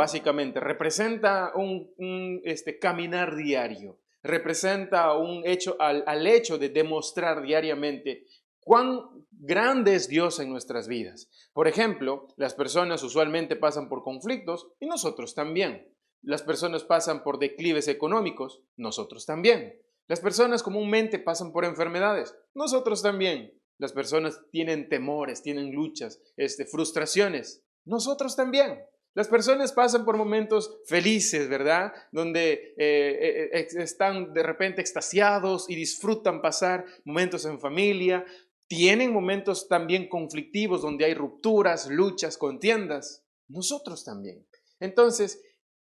básicamente, representa caminar diario, representa un hecho al hecho de demostrar diariamente cuán grande es Dios en nuestras vidas. Por ejemplo, las personas usualmente pasan por conflictos y nosotros también. Las personas pasan por declives económicos, nosotros también. Las personas comúnmente pasan por enfermedades, nosotros también. Las personas tienen temores, tienen luchas, frustraciones, nosotros también. Las personas pasan por momentos felices, ¿verdad? Donde están de repente extasiados y disfrutan pasar momentos en familia. Tienen momentos también conflictivos donde hay rupturas, luchas, contiendas. Nosotros también. Entonces,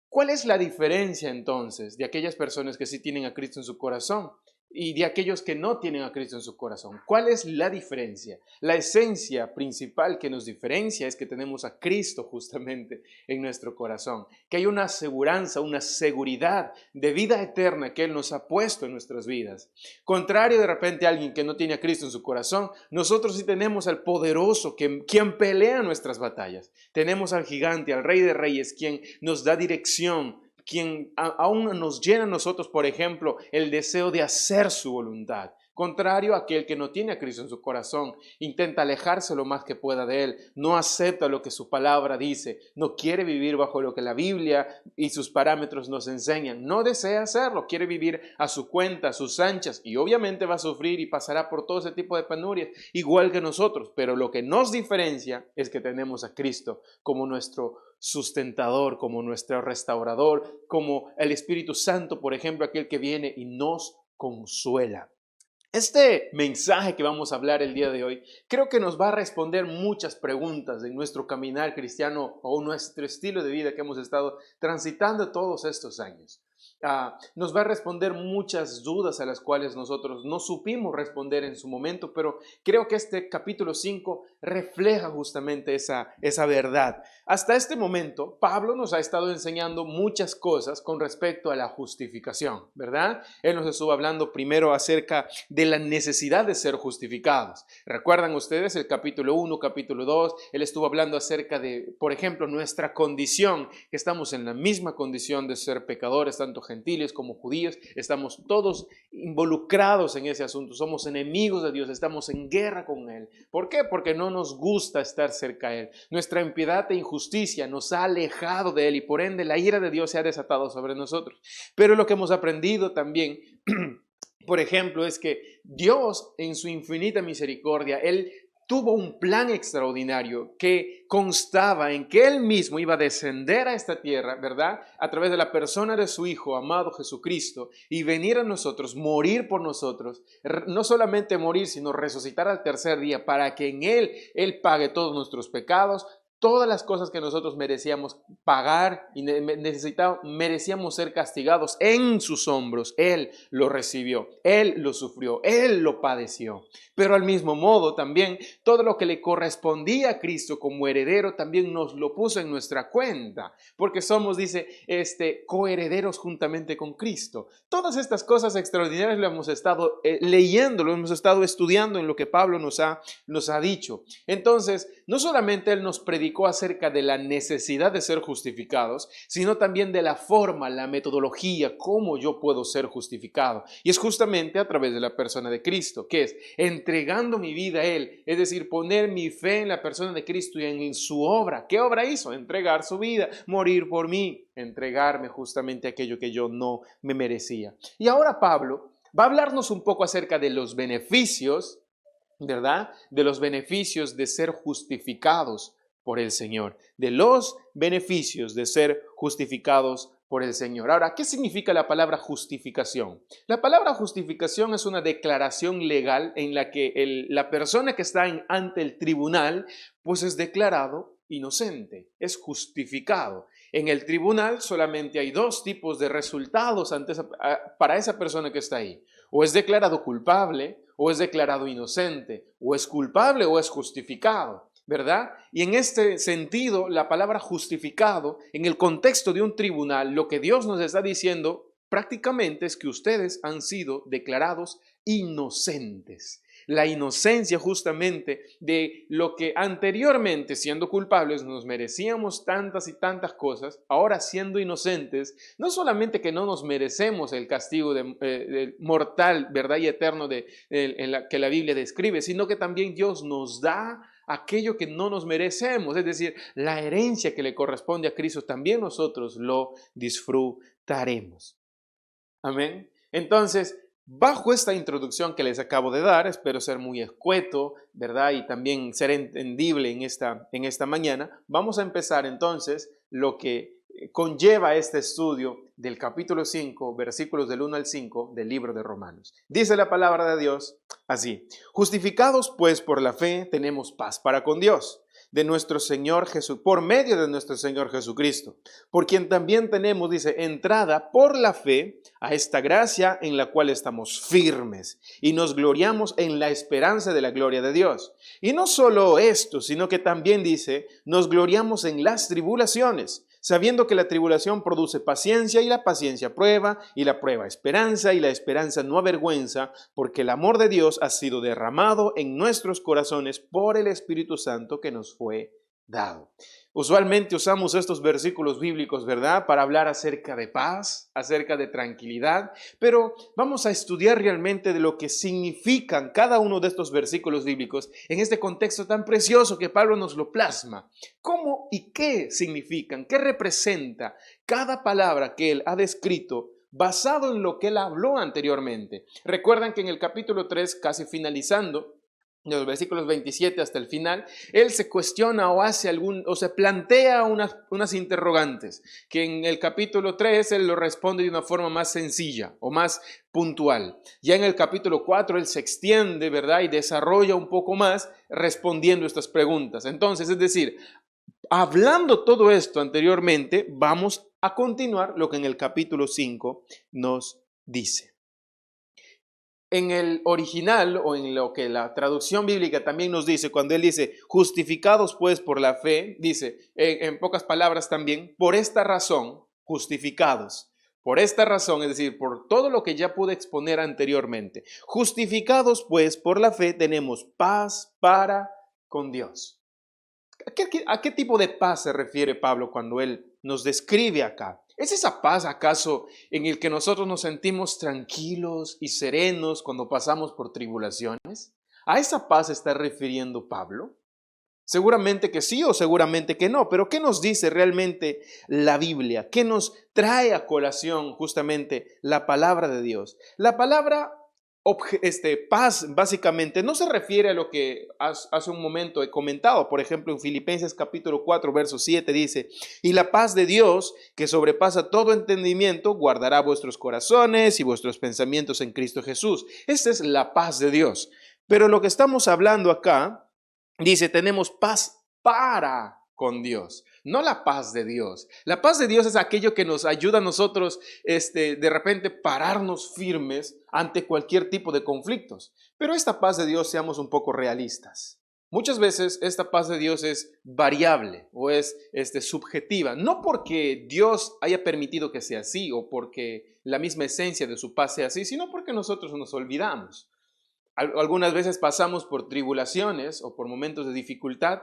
¿cuál es la diferencia entonces de aquellas personas que sí tienen a Cristo en su corazón y de aquellos que no tienen a Cristo en su corazón? ¿Cuál es la diferencia? La esencia principal que nos diferencia es que tenemos a Cristo justamente en nuestro corazón, que hay una aseguranza, una seguridad de vida eterna que Él nos ha puesto en nuestras vidas. Contrario de repente a alguien que no tiene a Cristo en su corazón, nosotros sí tenemos al poderoso quien pelea nuestras batallas. Tenemos al gigante, al Rey de Reyes, quien nos da dirección, quien aún nos llena a nosotros, por ejemplo, el deseo de hacer su voluntad. Contrario a aquel que no tiene a Cristo en su corazón, intenta alejarse lo más que pueda de Él, no acepta lo que su palabra dice, no quiere vivir bajo lo que la Biblia y sus parámetros nos enseñan, no desea hacerlo, quiere vivir a su cuenta, a sus anchas, y obviamente va a sufrir y pasará por todo ese tipo de penurias, igual que nosotros, pero lo que nos diferencia es que tenemos a Cristo como nuestro sustentador, como nuestro restaurador, como el Espíritu Santo, por ejemplo, aquel que viene y nos consuela. Este mensaje que vamos a hablar el día de hoy creo que nos va a responder muchas preguntas en nuestro caminar cristiano o nuestro estilo de vida que hemos estado transitando todos estos años. Nos va a responder muchas dudas a las cuales nosotros no supimos responder en su momento, pero creo que este capítulo 5 refleja justamente esa verdad. Hasta este momento, Pablo nos ha estado enseñando muchas cosas con respecto a la justificación, ¿verdad? Él nos estuvo hablando primero acerca de la necesidad de ser justificados. ¿Recuerdan ustedes el capítulo 1, capítulo 2? Él estuvo hablando acerca de, por ejemplo, nuestra condición, que estamos en la misma condición de ser pecadores, tanto gentiles como judíos, estamos todos involucrados en ese asunto, somos enemigos de Dios, estamos en guerra con Él. ¿Por qué? Porque no nos gusta estar cerca a Él. Nuestra impiedad e injusticia nos ha alejado de Él y por ende la ira de Dios se ha desatado sobre nosotros. Pero lo que hemos aprendido también por ejemplo, es que Dios en su infinita misericordia, Él tuvo un plan extraordinario que constaba en que Él mismo iba a descender a esta tierra, ¿verdad? A través de la persona de su Hijo amado Jesucristo y venir a nosotros, morir por nosotros, no solamente morir, sino resucitar al tercer día para que en Él pague todos nuestros pecados, todas las cosas que nosotros merecíamos pagar y merecíamos ser castigados en sus hombros. Él lo recibió, Él lo sufrió, Él lo padeció. Pero al mismo modo también todo lo que le correspondía a Cristo como heredero también nos lo puso en nuestra cuenta, porque somos, dice, coherederos juntamente con Cristo. Todas estas cosas extraordinarias lo hemos estado leyendo, lo hemos estado estudiando en lo que Pablo nos ha dicho. Entonces, no solamente Él nos predicó acerca de la necesidad de ser justificados, sino también de la forma, la metodología, cómo yo puedo ser justificado. Y es justamente a través de la persona de Cristo, que es entregando mi vida a Él, es decir, poner mi fe en la persona de Cristo y en su obra. ¿Qué obra hizo? Entregar su vida, morir por mí, entregarme justamente aquello que yo no me merecía. Y ahora Pablo va a hablarnos un poco acerca de los beneficios, ¿verdad? De los beneficios de ser justificados por el Señor, de los beneficios de ser justificados por el Señor. Ahora, ¿qué significa la palabra justificación? La palabra justificación es una declaración legal en la que la persona que está ante el tribunal, pues es declarado inocente, es justificado. En el tribunal solamente hay dos tipos de resultados para esa persona que está ahí. O es declarado culpable, o es declarado inocente, o es culpable o es justificado, ¿verdad? Y en este sentido, la palabra justificado, en el contexto de un tribunal, lo que Dios nos está diciendo prácticamente es que ustedes han sido declarados inocentes. La inocencia justamente de lo que anteriormente, siendo culpables, nos merecíamos tantas y tantas cosas, ahora siendo inocentes, no solamente que no nos merecemos el castigo mortal, verdad y eterno que la Biblia describe, sino que también Dios nos da aquello que no nos merecemos, es decir, la herencia que le corresponde a Cristo, también nosotros lo disfrutaremos. Amén. Entonces, bajo esta introducción que les acabo de dar, espero ser muy escueto, ¿verdad? Y también ser entendible en esta mañana. Vamos a empezar entonces lo que conlleva este estudio del capítulo 5, versículos del 1 al 5 del libro de Romanos. Dice la palabra de Dios así: justificados pues por la fe, tenemos paz para con Dios, de nuestro Señor Jesús, por medio de nuestro Señor Jesucristo, por quien también tenemos, dice, entrada por la fe a esta gracia en la cual estamos firmes y nos gloriamos en la esperanza de la gloria de Dios. Y no solo esto, sino que también dice, nos gloriamos en las tribulaciones, sabiendo que la tribulación produce paciencia y la paciencia prueba y la prueba esperanza y la esperanza no avergüenza, porque el amor de Dios ha sido derramado en nuestros corazones por el Espíritu Santo que nos fue dado. Usualmente usamos estos versículos bíblicos, ¿verdad?, para hablar acerca de paz, acerca de tranquilidad, pero vamos a estudiar realmente de lo que significan cada uno de estos versículos bíblicos en este contexto tan precioso que Pablo nos lo plasma. ¿Cómo y qué significan? ¿Qué representa cada palabra que él ha descrito basado en lo que él habló anteriormente? Recuerdan que en el capítulo 3, casi finalizando, de los versículos 27 hasta el final, él se cuestiona o se plantea unas interrogantes, que en el capítulo 3 él lo responde de una forma más sencilla o más puntual. Ya en el capítulo 4 él se extiende, ¿verdad?, y desarrolla un poco más respondiendo estas preguntas. Entonces, es decir, hablando todo esto anteriormente, vamos a continuar lo que en el capítulo 5 nos dice. En el original, o en lo que la traducción bíblica también nos dice, cuando él dice, justificados pues por la fe, dice, en pocas palabras también, por esta razón, justificados. Por esta razón, es decir, por todo lo que ya pude exponer anteriormente. Justificados pues por la fe, tenemos paz para con Dios. ¿A qué tipo de paz se refiere Pablo cuando él nos describe acá? ¿Es esa paz acaso en el que nosotros nos sentimos tranquilos y serenos cuando pasamos por tribulaciones? ¿A esa paz se está refiriendo Pablo? Seguramente que sí o seguramente que no, pero ¿qué nos dice realmente la Biblia? ¿Qué nos trae a colación justamente la palabra de Dios? La palabra paz básicamente no se refiere a lo que hace un momento he comentado. Por ejemplo, en Filipenses capítulo 4, verso 7 dice, y la paz de Dios, que sobrepasa todo entendimiento, guardará vuestros corazones y vuestros pensamientos en Cristo Jesús. Esta es la paz de Dios. Pero lo que estamos hablando acá, dice, tenemos paz para con Dios, no la paz de Dios. La paz de Dios es aquello que nos ayuda a nosotros de repente pararnos firmes ante cualquier tipo de conflictos. Pero esta paz de Dios, seamos un poco realistas. Muchas veces esta paz de Dios es variable o es subjetiva, no porque Dios haya permitido que sea así o porque la misma esencia de su paz sea así, sino porque nosotros nos olvidamos. Algunas veces pasamos por tribulaciones o por momentos de dificultad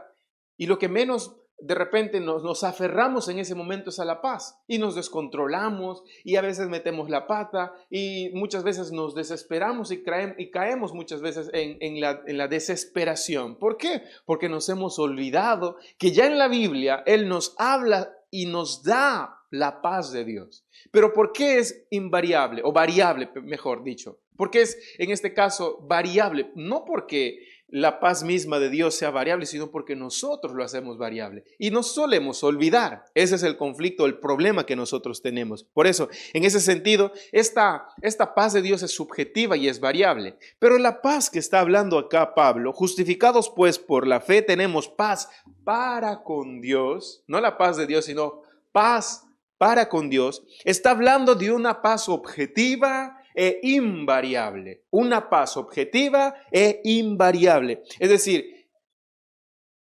y lo que menos de repente nos aferramos en ese momento es a la paz y nos descontrolamos y a veces metemos la pata y muchas veces nos desesperamos y caemos muchas veces en la desesperación. ¿Por qué? Porque nos hemos olvidado que ya en la Biblia Él nos habla y nos da la paz de Dios. Pero ¿por qué es invariable o variable, mejor dicho? ¿Por qué es en este caso variable? No porque la paz misma de Dios sea variable, sino porque nosotros lo hacemos variable y nos solemos olvidar. Ese es el conflicto, el problema que nosotros tenemos. Por eso, en ese sentido, esta paz de Dios es subjetiva y es variable. Pero la paz que está hablando acá Pablo, justificados pues por la fe, tenemos paz para con Dios, no la paz de Dios, sino paz para con Dios, está hablando de una paz objetiva e invariable. Una paz objetiva e invariable. Es decir,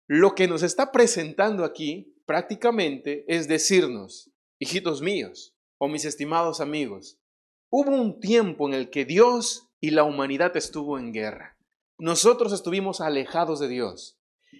lo que nos está presentando aquí prácticamente es decirnos, hijitos míos o mis estimados amigos, hubo un tiempo en el que Dios y la humanidad estuvo en guerra. Nosotros estuvimos alejados de Dios.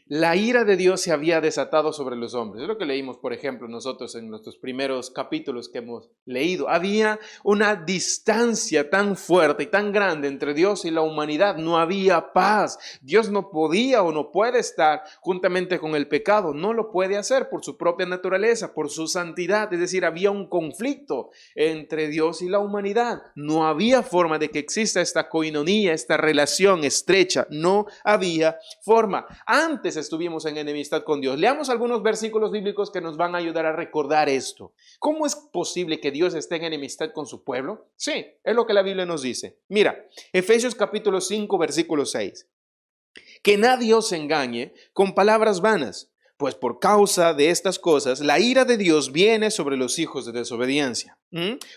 La ira de Dios se había desatado sobre los hombres. Es lo que leímos, por ejemplo, nosotros en nuestros primeros capítulos que hemos leído. Había una distancia tan fuerte y tan grande entre Dios y la humanidad. No había paz. Dios no podía o no puede estar juntamente con el pecado. No lo puede hacer por su propia naturaleza, por su santidad. Es decir, había un conflicto entre Dios y la humanidad. No había forma de que exista esta coinonía, esta relación estrecha. No había forma. Antes estuvimos en enemistad con Dios. Leamos algunos versículos bíblicos que nos van a ayudar a recordar esto. ¿Cómo es posible que Dios esté en enemistad con su pueblo? Sí, es lo que la Biblia nos dice. Mira, Efesios capítulo 5, versículo 6. Que nadie os engañe con palabras vanas, pues por causa de estas cosas la ira de Dios viene sobre los hijos de desobediencia.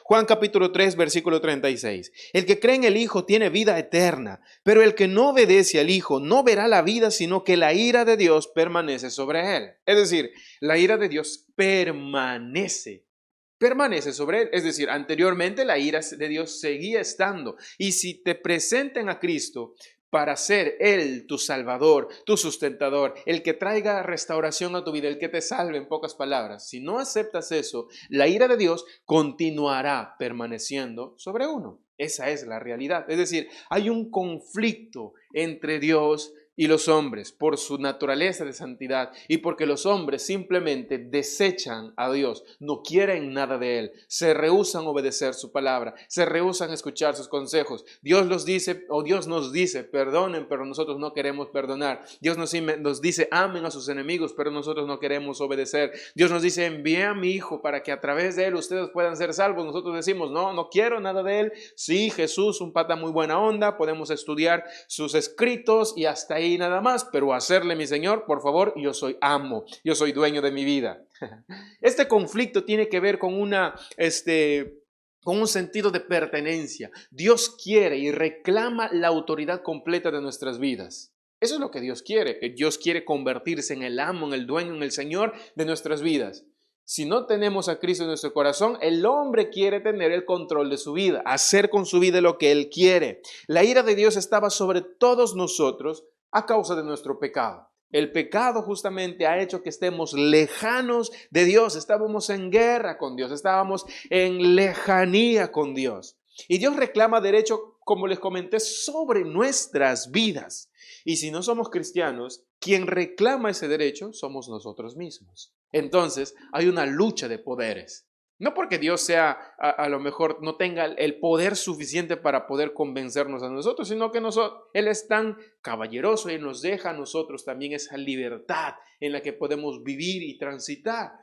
Juan capítulo 3, versículo 36. El que cree en el Hijo tiene vida eterna, pero el que no obedece al Hijo no verá la vida, sino que la ira de Dios permanece sobre él. Es decir, la ira de Dios permanece sobre él. Es decir, anteriormente la ira de Dios seguía estando. Y si te presenten a Cristo para ser Él tu Salvador, tu sustentador, el que traiga restauración a tu vida, el que te salve, en pocas palabras, si no aceptas eso, la ira de Dios continuará permaneciendo sobre uno. Esa es la realidad. Es decir, hay un conflicto entre Dios y los hombres por su naturaleza de santidad y porque los hombres simplemente desechan a Dios, no quieren nada de Él, se rehúsan a obedecer su palabra, se rehúsan a escuchar sus consejos. Dios los dice, o Dios nos dice, perdonen, pero nosotros no queremos perdonar. Dios nos dice, amen a sus enemigos, pero nosotros no queremos obedecer. Dios nos dice, envíe a mi Hijo para que a través de Él ustedes puedan ser salvos. Nosotros decimos, no quiero nada de Él. Sí, Jesús, un pata muy buena onda, podemos estudiar sus escritos y hasta ahí nada más, pero hacerle mi Señor, por favor, yo soy amo, yo soy dueño de mi vida. Este conflicto tiene que ver con con un sentido de pertenencia. Dios quiere y reclama la autoridad completa de nuestras vidas. Eso es lo que Dios quiere. Dios quiere convertirse en el amo, en el dueño, en el Señor de nuestras vidas. Si no tenemos a Cristo en nuestro corazón, el hombre quiere tener el control de su vida, hacer con su vida lo que él quiere. La ira de Dios estaba sobre todos nosotros a causa de nuestro pecado. El pecado justamente ha hecho que estemos lejanos de Dios. Estábamos en guerra con Dios, estábamos en lejanía con Dios. Y Dios reclama derecho, como les comenté, sobre nuestras vidas. Y si no somos cristianos, quien reclama ese derecho somos nosotros mismos. Entonces hay una lucha de poderes. No porque Dios sea, a lo mejor no tenga el poder suficiente para poder convencernos a nosotros, sino que Él es tan caballeroso y nos deja a nosotros también esa libertad en la que podemos vivir y transitar.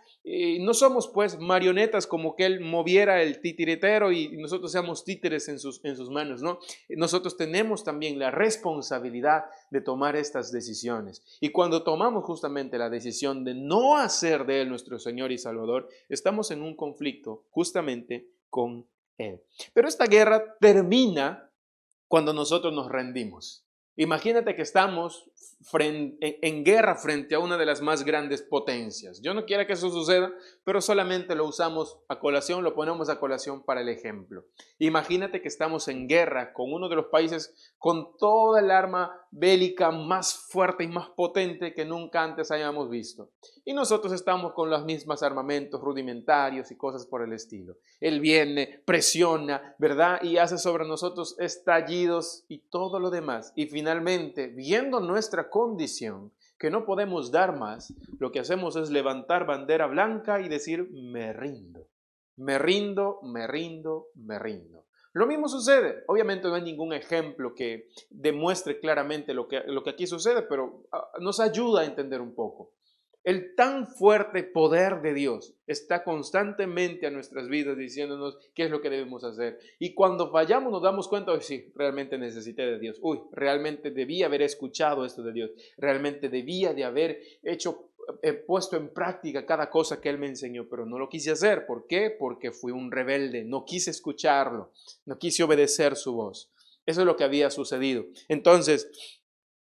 No somos pues marionetas como que Él moviera el titiritero y nosotros seamos títeres en sus manos, ¿no? Nosotros tenemos también la responsabilidad de tomar estas decisiones. Y cuando tomamos justamente la decisión de no hacer de Él nuestro Señor y Salvador, estamos en un conflicto justamente con Él. Pero esta guerra termina cuando nosotros nos rendimos. Imagínate que estamos en guerra frente a una de las más grandes potencias. Yo no quiero que eso suceda, pero solamente lo usamos a colación, lo ponemos a colación para el ejemplo. Imagínate que estamos en guerra con uno de los países con toda el arma bélica más fuerte y más potente que nunca antes hayamos visto. Y nosotros estamos con los mismos armamentos rudimentarios y cosas por el estilo. Él viene, presiona, ¿verdad? Y hace sobre nosotros estallidos y todo lo demás. Y finalmente, viendo nuestra condición, que no podemos dar más, lo que hacemos es levantar bandera blanca y decir, me rindo, me rindo, me rindo, me rindo. Lo mismo sucede. Obviamente no hay ningún ejemplo que demuestre claramente lo que aquí sucede, pero nos ayuda a entender un poco. El tan fuerte poder de Dios está constantemente a nuestras vidas diciéndonos qué es lo que debemos hacer. Y cuando fallamos nos damos cuenta de sí, realmente necesité de Dios. Realmente debía haber escuchado esto de Dios. Realmente debía de haber puesto en práctica cada cosa que Él me enseñó, pero no lo quise hacer. ¿Por qué? Porque fui un rebelde. No quise escucharlo. No quise obedecer su voz. Eso es lo que había sucedido. Entonces,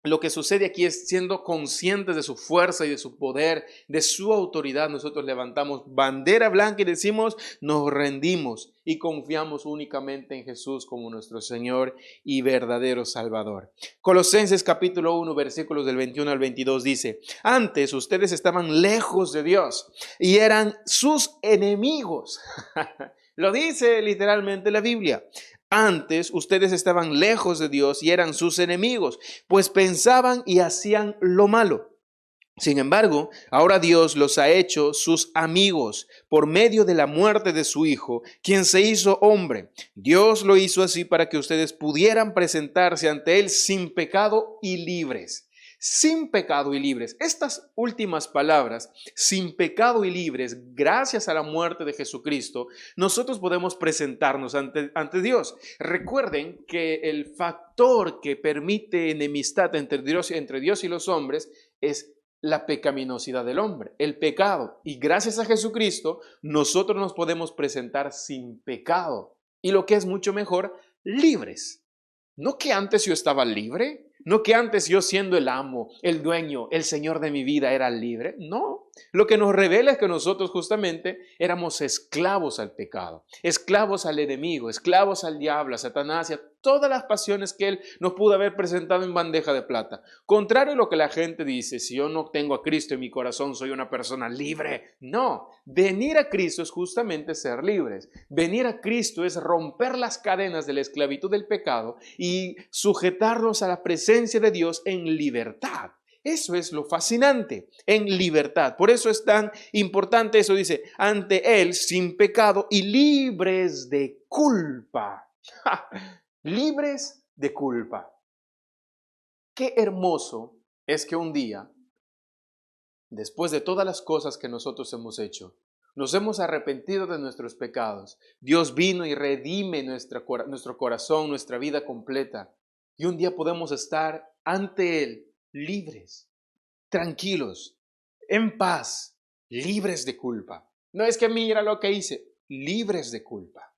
lo que sucede aquí es siendo conscientes de su fuerza y de su poder, de su autoridad. Nosotros levantamos bandera blanca y decimos, nos rendimos y confiamos únicamente en Jesús como nuestro Señor y verdadero Salvador. Colosenses capítulo 1, versículos del 21 al 22 dice, antes ustedes estaban lejos de Dios y eran sus enemigos. Lo dice literalmente la Biblia. Antes ustedes estaban lejos de Dios y eran sus enemigos, pues pensaban y hacían lo malo. Sin embargo, ahora Dios los ha hecho sus amigos por medio de la muerte de su Hijo, quien se hizo hombre. Dios lo hizo así para que ustedes pudieran presentarse ante Él sin pecado y libres. Sin pecado y libres. Estas últimas palabras, sin pecado y libres, gracias a la muerte de Jesucristo, nosotros podemos presentarnos ante Dios. Recuerden que el factor que permite enemistad entre Dios y los hombres es la pecaminosidad del hombre, el pecado. Y gracias a Jesucristo, nosotros nos podemos presentar sin pecado. Y lo que es mucho mejor, libres. No que antes yo estaba libre, no que antes yo siendo el amo, el dueño, el señor de mi vida era libre. No, lo que nos revela es que nosotros justamente éramos esclavos al pecado, esclavos al enemigo, esclavos al diablo, a Satanás y a todas las pasiones que él nos pudo haber presentado en bandeja de plata. Contrario a lo que la gente dice, si yo no tengo a Cristo en mi corazón, soy una persona libre. No, venir a Cristo es justamente ser libres. Venir a Cristo es romper las cadenas de la esclavitud del pecado y sujetarnos a la presencia de Dios en libertad. Eso es lo fascinante, en libertad. Por eso es tan importante eso, dice, ante Él sin pecado y libres de culpa. ¡Ja! Libres de culpa. Qué hermoso es que un día, después de todas las cosas que nosotros hemos hecho, nos hemos arrepentido de nuestros pecados. Dios vino y redime nuestro corazón, nuestra vida completa. Y un día podemos estar ante Él libres, tranquilos, en paz, libres de culpa. No es que mira lo que hice, libres de culpa.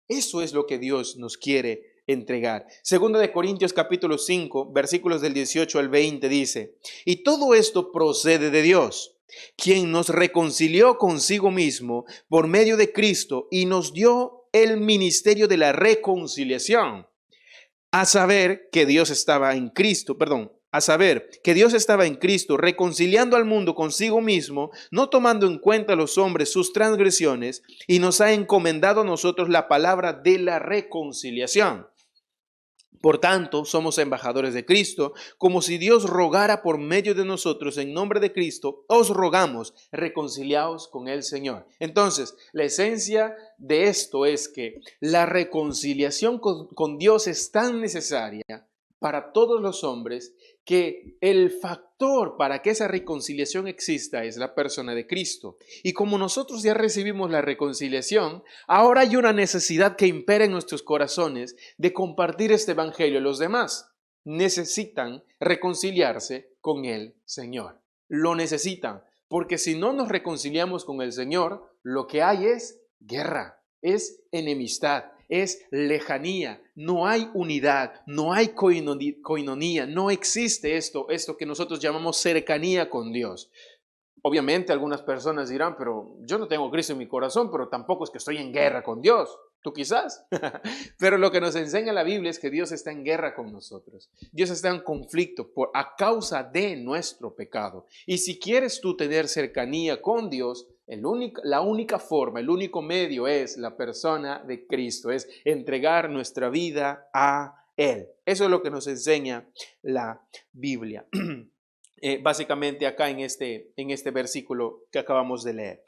Eso es lo que Dios nos quiere entregar. Segunda de Corintios capítulo 5, versículos del 18 al 20 dice, y todo esto procede de Dios, quien nos reconcilió consigo mismo por medio de Cristo y nos dio el ministerio de la reconciliación. A saber que Dios estaba en Cristo reconciliando al mundo consigo mismo, no tomando en cuenta a los hombres sus transgresiones, y nos ha encomendado a nosotros la palabra de la reconciliación. Por tanto, somos embajadores de Cristo, como si Dios rogara por medio de nosotros en nombre de Cristo, os rogamos, reconciliaos con el Señor. Entonces, la esencia de esto es que la reconciliación con Dios es tan necesaria para todos los hombres que el factor para que esa reconciliación exista es la persona de Cristo. Y como nosotros ya recibimos la reconciliación, ahora hay una necesidad que impera en nuestros corazones de compartir este evangelio a los demás. Necesitan reconciliarse con el Señor. Lo necesitan, porque si no nos reconciliamos con el Señor, lo que hay es guerra, es enemistad. Es lejanía, no hay unidad, no hay coinonía, no existe esto que nosotros llamamos cercanía con Dios. Obviamente algunas personas dirán, pero yo no tengo Cristo en mi corazón, pero tampoco es que estoy en guerra con Dios. Tú quizás. Pero lo que nos enseña la Biblia es que Dios está en guerra con nosotros. Dios está en conflicto a causa de nuestro pecado. Y si quieres tú tener cercanía con Dios, la única forma, el único medio es la persona de Cristo, es entregar nuestra vida a Él. Eso es lo que nos enseña la Biblia. Básicamente acá en este versículo que acabamos de leer.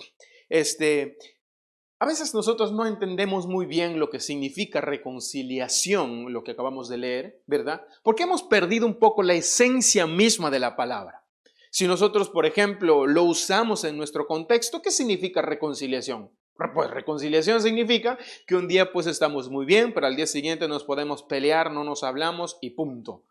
A veces nosotros no entendemos muy bien lo que significa reconciliación, lo que acabamos de leer, ¿verdad? Porque hemos perdido un poco la esencia misma de la palabra. Si nosotros, por ejemplo, lo usamos en nuestro contexto, ¿qué significa reconciliación? Pues reconciliación significa que un día pues estamos muy bien, pero al día siguiente nos podemos pelear, no nos hablamos y punto.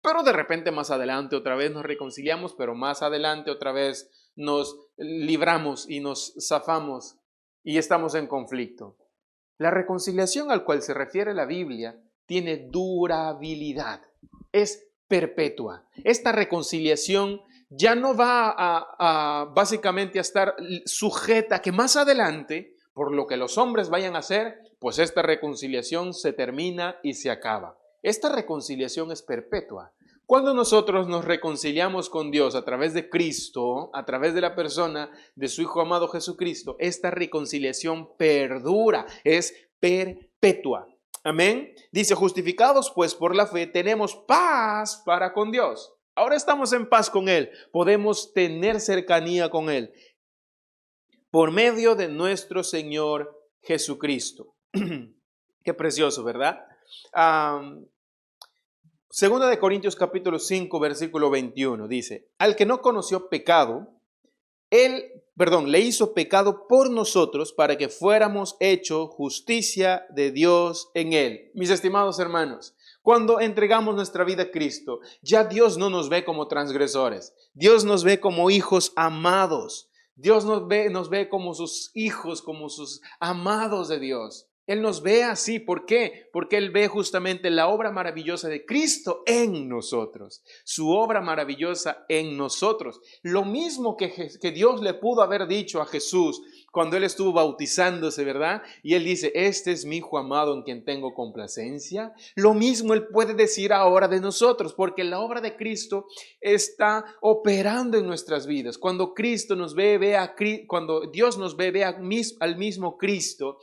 Pero de repente más adelante otra vez nos reconciliamos, pero más adelante otra vez nos libramos y nos zafamos y estamos en conflicto. La reconciliación al cual se refiere la Biblia tiene durabilidad, es perpetua. Esta reconciliación ya no va básicamente a estar sujeta a que más adelante, por lo que los hombres vayan a hacer, pues esta reconciliación se termina y se acaba. Esta reconciliación es perpetua. Cuando nosotros nos reconciliamos con Dios a través de Cristo, a través de la persona de su Hijo amado Jesucristo, esta reconciliación perdura, es perpetua. Amén. Dice, justificados pues por la fe, tenemos paz para con Dios. Ahora estamos en paz con Él. Podemos tener cercanía con Él por medio de nuestro Señor Jesucristo. Qué precioso, ¿verdad? Segunda de Corintios capítulo 5, versículo 21 dice, al que no conoció pecado, le hizo pecado por nosotros para que fuéramos hecho justicia de Dios en él. Mis estimados hermanos, cuando entregamos nuestra vida a Cristo, ya Dios no nos ve como transgresores. Dios nos ve como hijos amados. Dios nos ve como sus hijos, como sus amados de Dios. Él nos ve así. ¿Por qué? Porque Él ve justamente la obra maravillosa de Cristo en nosotros. Su obra maravillosa en nosotros. Lo mismo que Dios le pudo haber dicho a Jesús cuando Él estuvo bautizándose, ¿verdad? Y Él dice, este es mi Hijo amado en quien tengo complacencia. Lo mismo Él puede decir ahora de nosotros, porque la obra de Cristo está operando en nuestras vidas. Cuando Cristo nos cuando Dios nos ve al mismo Cristo,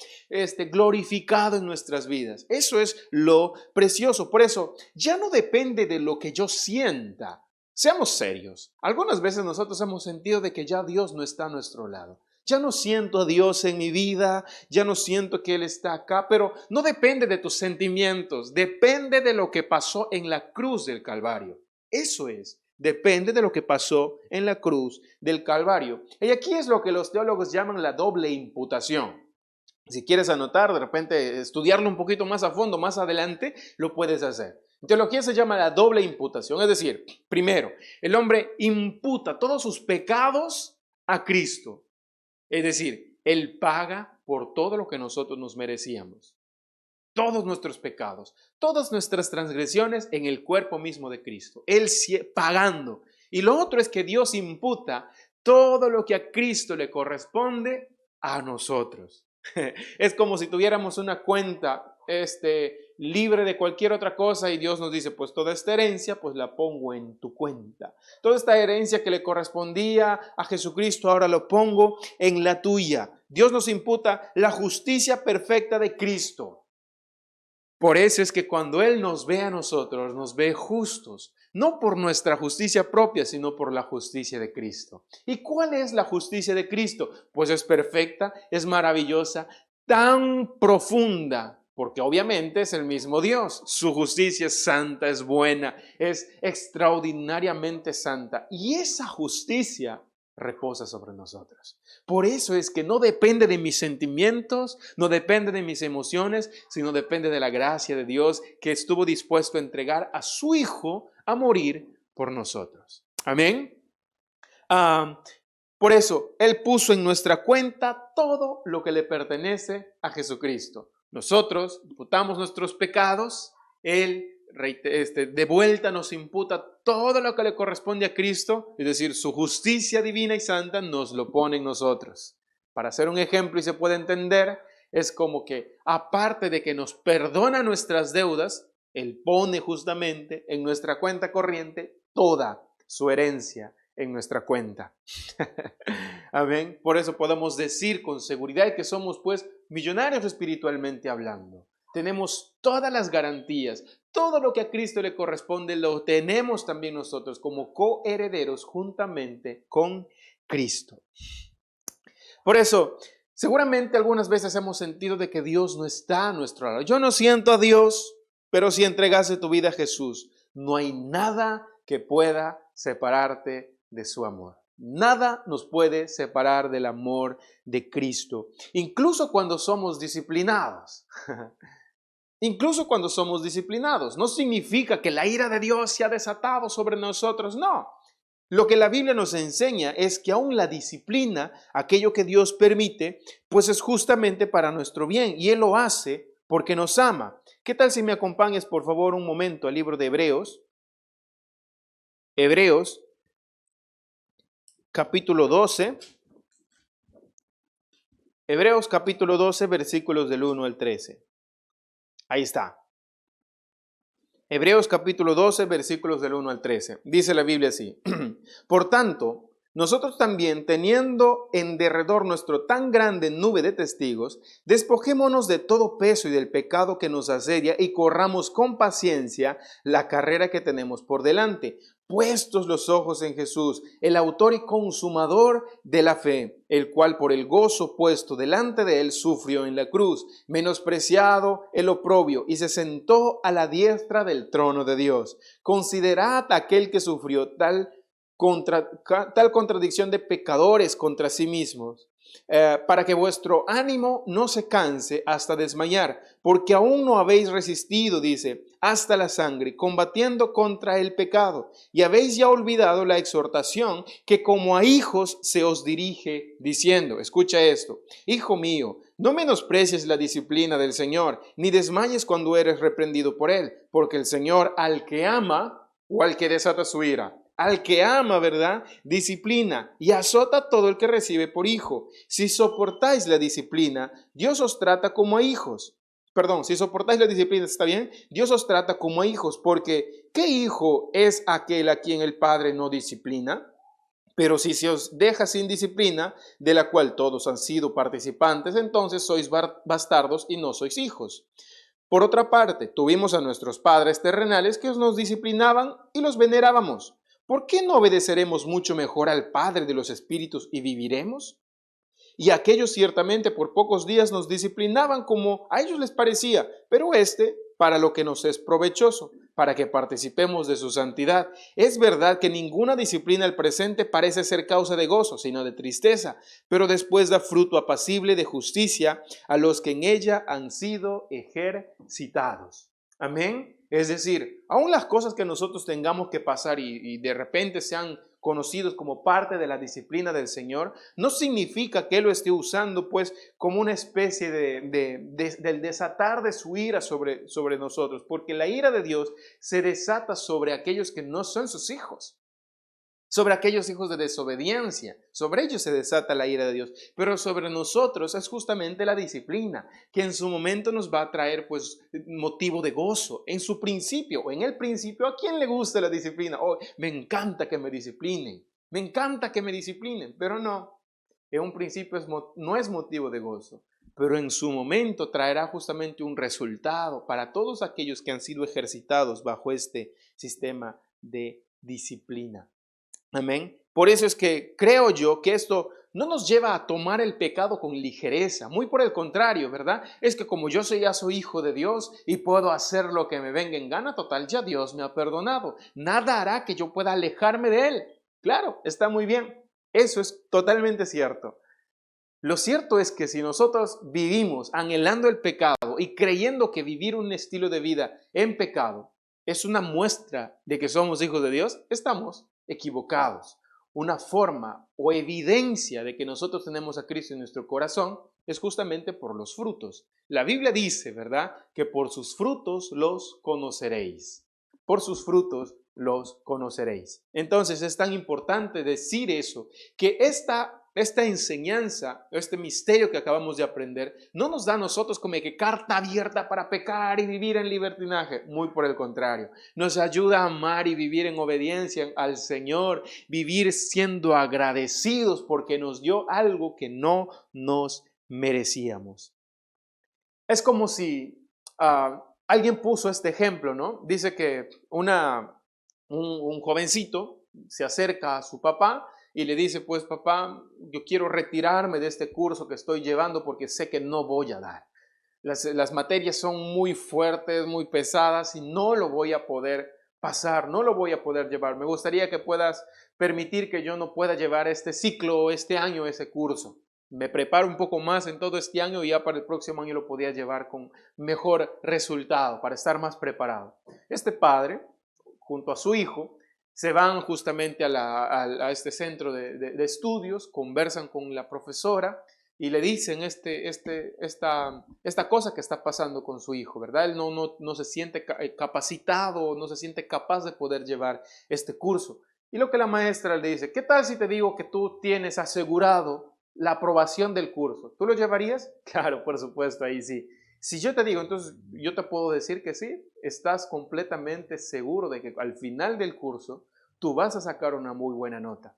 glorificado en nuestras vidas. Eso es lo precioso. Por eso, ya no depende de lo que yo sienta. Seamos serios. Algunas veces nosotros hemos sentido de que ya Dios no está a nuestro lado. Ya no siento a Dios en mi vida, ya no siento que Él está acá, pero no depende de tus sentimientos, depende de lo que pasó en la cruz del Calvario. Eso es, depende de lo que pasó en la cruz del Calvario. Y aquí es lo que los teólogos llaman la doble imputación. Si quieres anotar, de repente estudiarlo un poquito más a fondo, más adelante, lo puedes hacer. En teología se llama la doble imputación, es decir, primero, el hombre imputa todos sus pecados a Cristo. Es decir, Él paga por todo lo que nosotros nos merecíamos. Todos nuestros pecados, todas nuestras transgresiones en el cuerpo mismo de Cristo. Él pagando. Y lo otro es que Dios imputa todo lo que a Cristo le corresponde a nosotros. Es como si tuviéramos una cuenta libre de cualquier otra cosa y Dios nos dice, pues toda esta herencia pues la pongo en tu cuenta. Toda esta herencia que le correspondía a Jesucristo ahora lo pongo en la tuya. Dios nos imputa la justicia perfecta de Cristo. Por eso es que cuando Él nos ve a nosotros, nos ve justos, no por nuestra justicia propia, sino por la justicia de Cristo. ¿Y cuál es la justicia de Cristo? Pues es perfecta, es maravillosa, tan profunda, porque obviamente es el mismo Dios. Su justicia es santa, es buena, es extraordinariamente santa. Y esa justicia reposa sobre nosotros. Por eso es que no depende de mis sentimientos, no depende de mis emociones, sino depende de la gracia de Dios que estuvo dispuesto a entregar a su Hijo a morir por nosotros. Amén. Por eso, Él puso en nuestra cuenta todo lo que le pertenece a Jesucristo. Nosotros imputamos nuestros pecados, Él de vuelta nos imputa todo lo que le corresponde a Cristo, es decir, su justicia divina y santa nos lo pone en nosotros. Para hacer un ejemplo y se puede entender, es como que aparte de que nos perdona nuestras deudas, Él pone justamente en nuestra cuenta corriente toda su herencia en nuestra cuenta. Amén. Por eso podemos decir con seguridad que somos pues millonarios espiritualmente hablando. Tenemos todas las garantías, todo lo que a Cristo le corresponde lo tenemos también nosotros como coherederos juntamente con Cristo. Por eso, seguramente algunas veces hemos sentido de que Dios no está a nuestro lado. Yo no siento a Dios, pero si entregaste tu vida a Jesús, no hay nada que pueda separarte de su amor. Nada nos puede separar del amor de Cristo, incluso cuando somos disciplinados. Incluso cuando somos disciplinados. No significa que la ira de Dios se ha desatado sobre nosotros, no. Lo que la Biblia nos enseña es que aún la disciplina, aquello que Dios permite, pues es justamente para nuestro bien y Él lo hace porque nos ama. ¿Qué tal si me acompañas por favor un momento al libro de Hebreos? Hebreos capítulo 12. Hebreos capítulo 12, versículos del 1 al 13. Ahí está. Hebreos capítulo 12, versículos del 1 al 13. Dice la Biblia así. Por tanto, nosotros también, teniendo en derredor nuestro tan grande nube de testigos, despojémonos de todo peso y del pecado que nos asedia y corramos con paciencia la carrera que tenemos por delante, puestos los ojos en Jesús, el autor y consumador de la fe, el cual por el gozo puesto delante de él sufrió en la cruz, menospreciado el oprobio, y se sentó a la diestra del trono de Dios. Considerad aquel que sufrió tal contradicción de pecadores contra sí mismos, para que vuestro ánimo no se canse hasta desmayar, porque aún no habéis resistido, dice, hasta la sangre, combatiendo contra el pecado, y habéis ya olvidado la exhortación que como a hijos se os dirige, diciendo, escucha esto, hijo mío, no menosprecies la disciplina del Señor, ni desmayes cuando eres reprendido por él, porque el Señor al que ama o al que desata su ira, al que ama, ¿verdad? Disciplina y azota a todo el que recibe por hijo. Si soportáis la disciplina, Dios os trata como a hijos. Perdón, si soportáis la disciplina, ¿está bien? Dios os trata como a hijos, porque ¿qué hijo es aquel a quien el Padre no disciplina? Pero si se os deja sin disciplina, de la cual todos han sido participantes, entonces sois bastardos y no sois hijos. Por otra parte, tuvimos a nuestros padres terrenales que nos disciplinaban y los venerábamos. ¿Por qué no obedeceremos mucho mejor al Padre de los Espíritus y viviremos? Y aquellos ciertamente por pocos días nos disciplinaban como a ellos les parecía, pero para lo que nos es provechoso, para que participemos de su santidad. Es verdad que ninguna disciplina al presente parece ser causa de gozo, sino de tristeza, pero después da fruto apacible de justicia a los que en ella han sido ejercitados. Amén. Es decir, aún las cosas que nosotros tengamos que pasar y de repente sean conocidos como parte de la disciplina del Señor, no significa que Él lo esté usando pues como una especie del desatar de su ira sobre nosotros, porque la ira de Dios se desata sobre aquellos que no son sus hijos, sobre aquellos hijos de desobediencia, sobre ellos se desata la ira de Dios, pero sobre nosotros es justamente la disciplina, que en su momento nos va a traer pues motivo de gozo, en su principio o en el principio. ¿A quién le gusta la disciplina? Oh, me encanta que me disciplinen, me encanta que me disciplinen, pero no, en un principio no es motivo de gozo, pero en su momento traerá justamente un resultado para todos aquellos que han sido ejercitados bajo este sistema de disciplina. Amén. Por eso es que creo yo que esto no nos lleva a tomar el pecado con ligereza, muy por el contrario, ¿verdad? Es que como yo ya soy hijo de Dios y puedo hacer lo que me venga en gana, total, ya Dios me ha perdonado. Nada hará que yo pueda alejarme de Él. Claro, está muy bien. Eso es totalmente cierto. Lo cierto es que si nosotros vivimos anhelando el pecado y creyendo que vivir un estilo de vida en pecado es una muestra de que somos hijos de Dios, estamos equivocados. Una forma o evidencia de que nosotros tenemos a Cristo en nuestro corazón es justamente por los frutos. La Biblia dice, ¿verdad?, que por sus frutos los conoceréis. Por sus frutos los conoceréis. Entonces es tan importante decir eso, que esta enseñanza, este misterio que acabamos de aprender, no nos da a nosotros como que carta abierta para pecar y vivir en libertinaje. Muy por el contrario, nos ayuda a amar y vivir en obediencia al Señor, vivir siendo agradecidos porque nos dio algo que no nos merecíamos. Es como si alguien puso este ejemplo, ¿no? Dice que un jovencito se acerca a su papá y le dice, pues papá, yo quiero retirarme de este curso que estoy llevando porque sé que no voy a dar. Las materias son muy fuertes, muy pesadas y no lo voy a poder pasar, no lo voy a poder llevar. Me gustaría que puedas permitir que yo no pueda llevar este ciclo o este año ese curso. Me preparo un poco más en todo este año y ya para el próximo año lo podía llevar con mejor resultado, para estar más preparado. Este padre, junto a su hijo, se van justamente a este centro de estudios, conversan con la profesora y le dicen esta cosa que está pasando con su hijo, ¿verdad? Él no se siente capacitado, no se siente capaz de poder llevar este curso. Y lo que la maestra le dice, ¿qué tal si te digo que tú tienes asegurado la aprobación del curso? ¿Tú lo llevarías? Claro, por supuesto, ahí sí. Si yo te digo, entonces yo te puedo decir que sí, estás completamente seguro de que al final del curso tú vas a sacar una muy buena nota.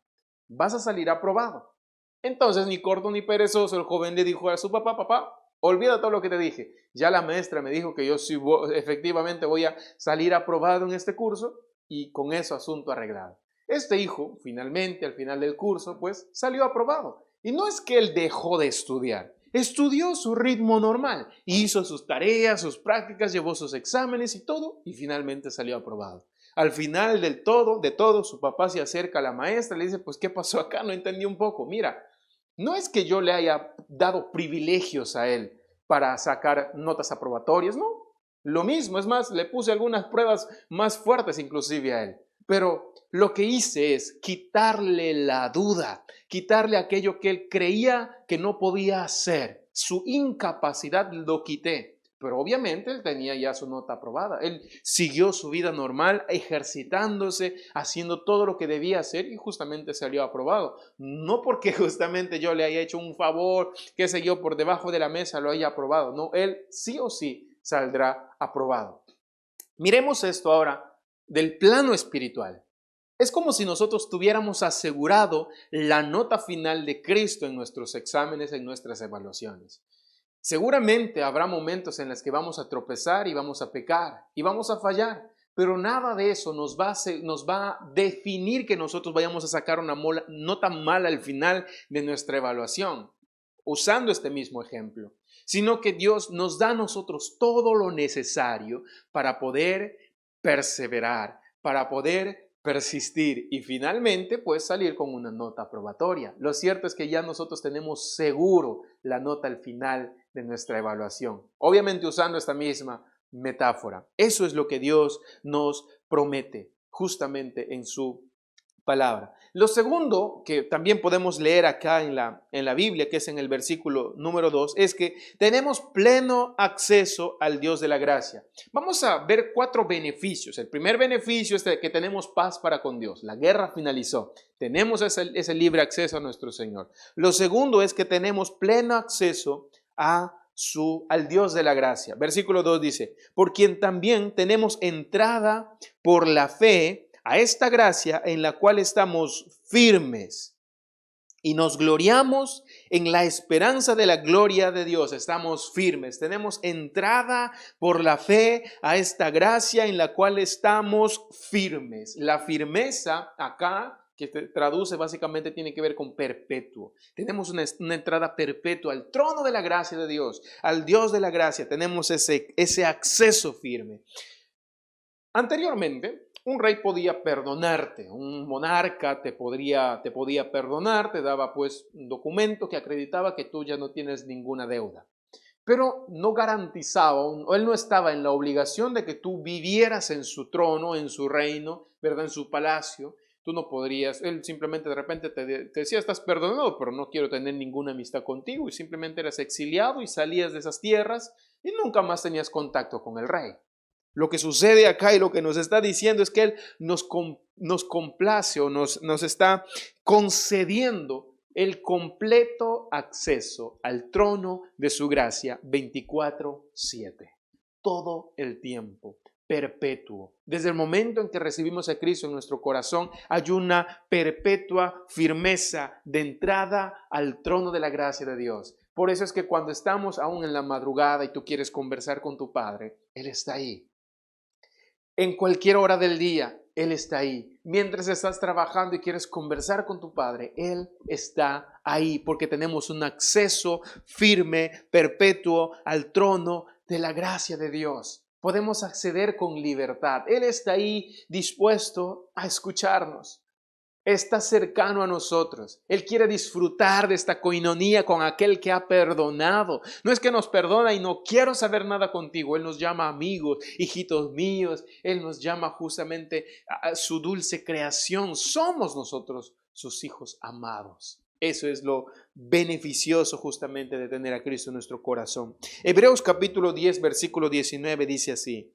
Vas a salir aprobado. Entonces, ni corto ni perezoso, el joven le dijo a su papá, papá, olvida todo lo que te dije. Ya la maestra me dijo que yo sí, efectivamente voy a salir aprobado en este curso y con eso asunto arreglado. Este hijo, finalmente, al final del curso, pues salió aprobado. Y no es que él dejó de estudiar, estudió su ritmo normal, hizo sus tareas, sus prácticas, llevó sus exámenes y todo, y finalmente salió aprobado. Al final de todo, su papá se acerca a la maestra y le dice, pues, ¿qué pasó acá? No entendí un poco. Mira, no es que yo le haya dado privilegios a él para sacar notas aprobatorias, no. Lo mismo, es más, le puse algunas pruebas más fuertes inclusive a él. Pero lo que hice es quitarle la duda, quitarle aquello que él creía que no podía hacer. Su incapacidad lo quité. Pero obviamente él tenía ya su nota aprobada. Él siguió su vida normal, ejercitándose, haciendo todo lo que debía hacer y justamente salió aprobado. No porque justamente yo le haya hecho un favor, qué sé yo, por debajo de la mesa lo haya aprobado. No, él sí o sí saldrá aprobado. Miremos esto ahora del plano espiritual. Es como si nosotros tuviéramos asegurado la nota final de Cristo en nuestros exámenes, en nuestras evaluaciones. Seguramente habrá momentos en los que vamos a tropezar y vamos a pecar y vamos a fallar, pero nada de eso nos va a definir que nosotros vayamos a sacar una nota mala al final de nuestra evaluación, usando este mismo ejemplo, sino que Dios nos da a nosotros todo lo necesario para poder perseverar, para poder persistir y finalmente pues salir con una nota aprobatoria. Lo cierto es que ya nosotros tenemos seguro la nota al final de nuestra evaluación. Obviamente usando esta misma metáfora. Eso es lo que Dios nos promete justamente en su palabra. Lo segundo que también podemos leer acá en la Biblia, que es en el versículo número 2, es que tenemos pleno acceso al Dios de la gracia. Vamos a ver 4 beneficios. El primer beneficio es que tenemos paz para con Dios. La guerra finalizó. Tenemos ese libre acceso a nuestro Señor. Lo segundo es que tenemos pleno acceso al Dios de la gracia. Versículo 2 dice, por quien también tenemos entrada por la fe a esta gracia en la cual estamos firmes y nos gloriamos en la esperanza de la gloria de Dios. Estamos firmes, tenemos entrada por la fe a esta gracia en la cual estamos firmes. La firmeza acá, que se traduce básicamente, tiene que ver con perpetuo. Tenemos una entrada perpetua al trono de la gracia de Dios, al Dios de la gracia. Tenemos ese acceso firme. Anteriormente, un rey podía perdonarte, un monarca te podía perdonar, te daba pues un documento que acreditaba que tú ya no tienes ninguna deuda. Pero no garantizaba, o él no estaba en la obligación de que tú vivieras en su trono, en su reino, ¿verdad? En su palacio. Tú no podrías, él simplemente de repente te decía, estás perdonado, pero no quiero tener ninguna amistad contigo, y simplemente eras exiliado y salías de esas tierras y nunca más tenías contacto con el rey. Lo que sucede acá y lo que nos está diciendo es que Él nos complace o nos está concediendo el completo acceso al trono de su gracia 24/7, todo el tiempo, perpetuo. Desde el momento en que recibimos a Cristo en nuestro corazón, hay una perpetua firmeza de entrada al trono de la gracia de Dios. Por eso es que cuando estamos aún en la madrugada y tú quieres conversar con tu Padre, Él está ahí. En cualquier hora del día, Él está ahí. Mientras estás trabajando y quieres conversar con tu Padre, Él está ahí porque tenemos un acceso firme, perpetuo al trono de la gracia de Dios. Podemos acceder con libertad. Él está ahí dispuesto a escucharnos. Está cercano a nosotros. Él quiere disfrutar de esta coinonía con aquel que ha perdonado. No es que nos perdona y no quiero saber nada contigo. Él nos llama amigos, hijitos míos. Él nos llama justamente a su dulce creación. Somos nosotros sus hijos amados. Eso es lo beneficioso justamente de tener a Cristo en nuestro corazón. Hebreos capítulo 10, versículo 19 dice así.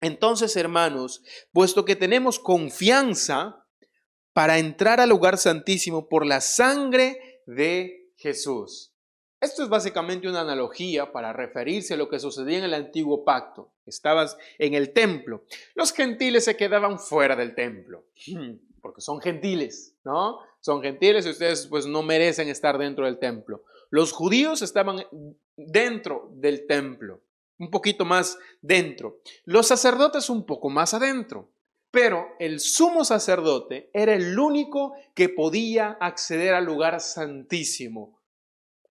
Entonces, hermanos, puesto que tenemos confianza para entrar al lugar santísimo por la sangre de Jesús. Esto es básicamente una analogía para referirse a lo que sucedía en el antiguo pacto. Estabas en el templo. Los gentiles se quedaban fuera del templo, porque son gentiles, ¿no? Son gentiles y ustedes pues no merecen estar dentro del templo. Los judíos estaban dentro del templo, un poquito más dentro. Los sacerdotes un poco más adentro. Pero el sumo sacerdote era el único que podía acceder al lugar santísimo.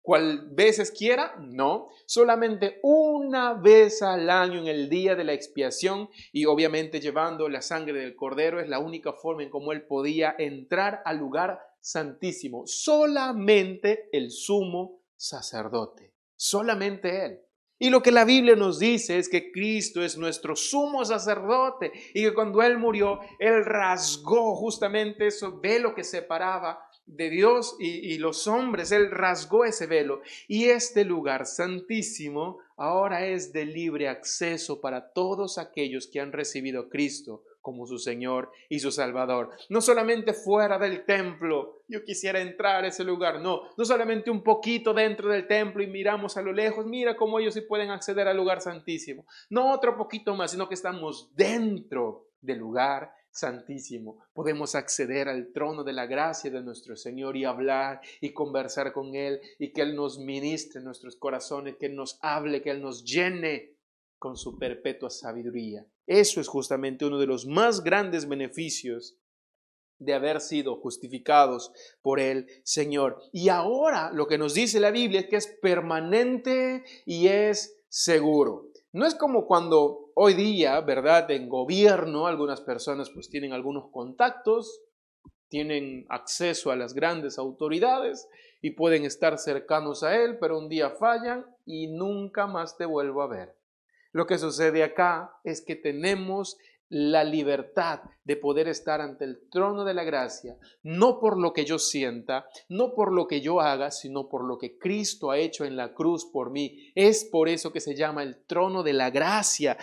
¿Cuál veces quiera? No, solamente una vez al año en el día de la expiación y obviamente llevando la sangre del cordero es la única forma en cómo él podía entrar al lugar santísimo. Solamente el sumo sacerdote, solamente él. Y lo que la Biblia nos dice es que Cristo es nuestro sumo sacerdote y que cuando él murió, él rasgó justamente eso velo que separaba de Dios y los hombres, él rasgó ese velo y este lugar santísimo ahora es de libre acceso para todos aquellos que han recibido a Cristo como su Señor y su Salvador. No solamente fuera del templo, yo quisiera entrar a ese lugar, no solamente un poquito dentro del templo y miramos a lo lejos, mira cómo ellos sí pueden acceder al lugar santísimo, no otro poquito más, sino que estamos dentro del lugar santísimo. Podemos acceder al trono de la gracia de nuestro Señor y hablar y conversar con Él y que Él nos ministre en nuestros corazones, que Él nos hable, que Él nos llene con su perpetua sabiduría. Eso es justamente uno de los más grandes beneficios de haber sido justificados por el Señor. Y ahora lo que nos dice la Biblia es que es permanente y es seguro. No es como cuando hoy día, ¿verdad? En gobierno, algunas personas pues tienen algunos contactos, tienen acceso a las grandes autoridades y pueden estar cercanos a él, pero un día fallan y nunca más te vuelvo a ver. Lo que sucede acá es que tenemos la libertad de poder estar ante el trono de la gracia, no por lo que yo sienta, no por lo que yo haga, sino por lo que Cristo ha hecho en la cruz por mí. Es por eso que se llama el trono de la gracia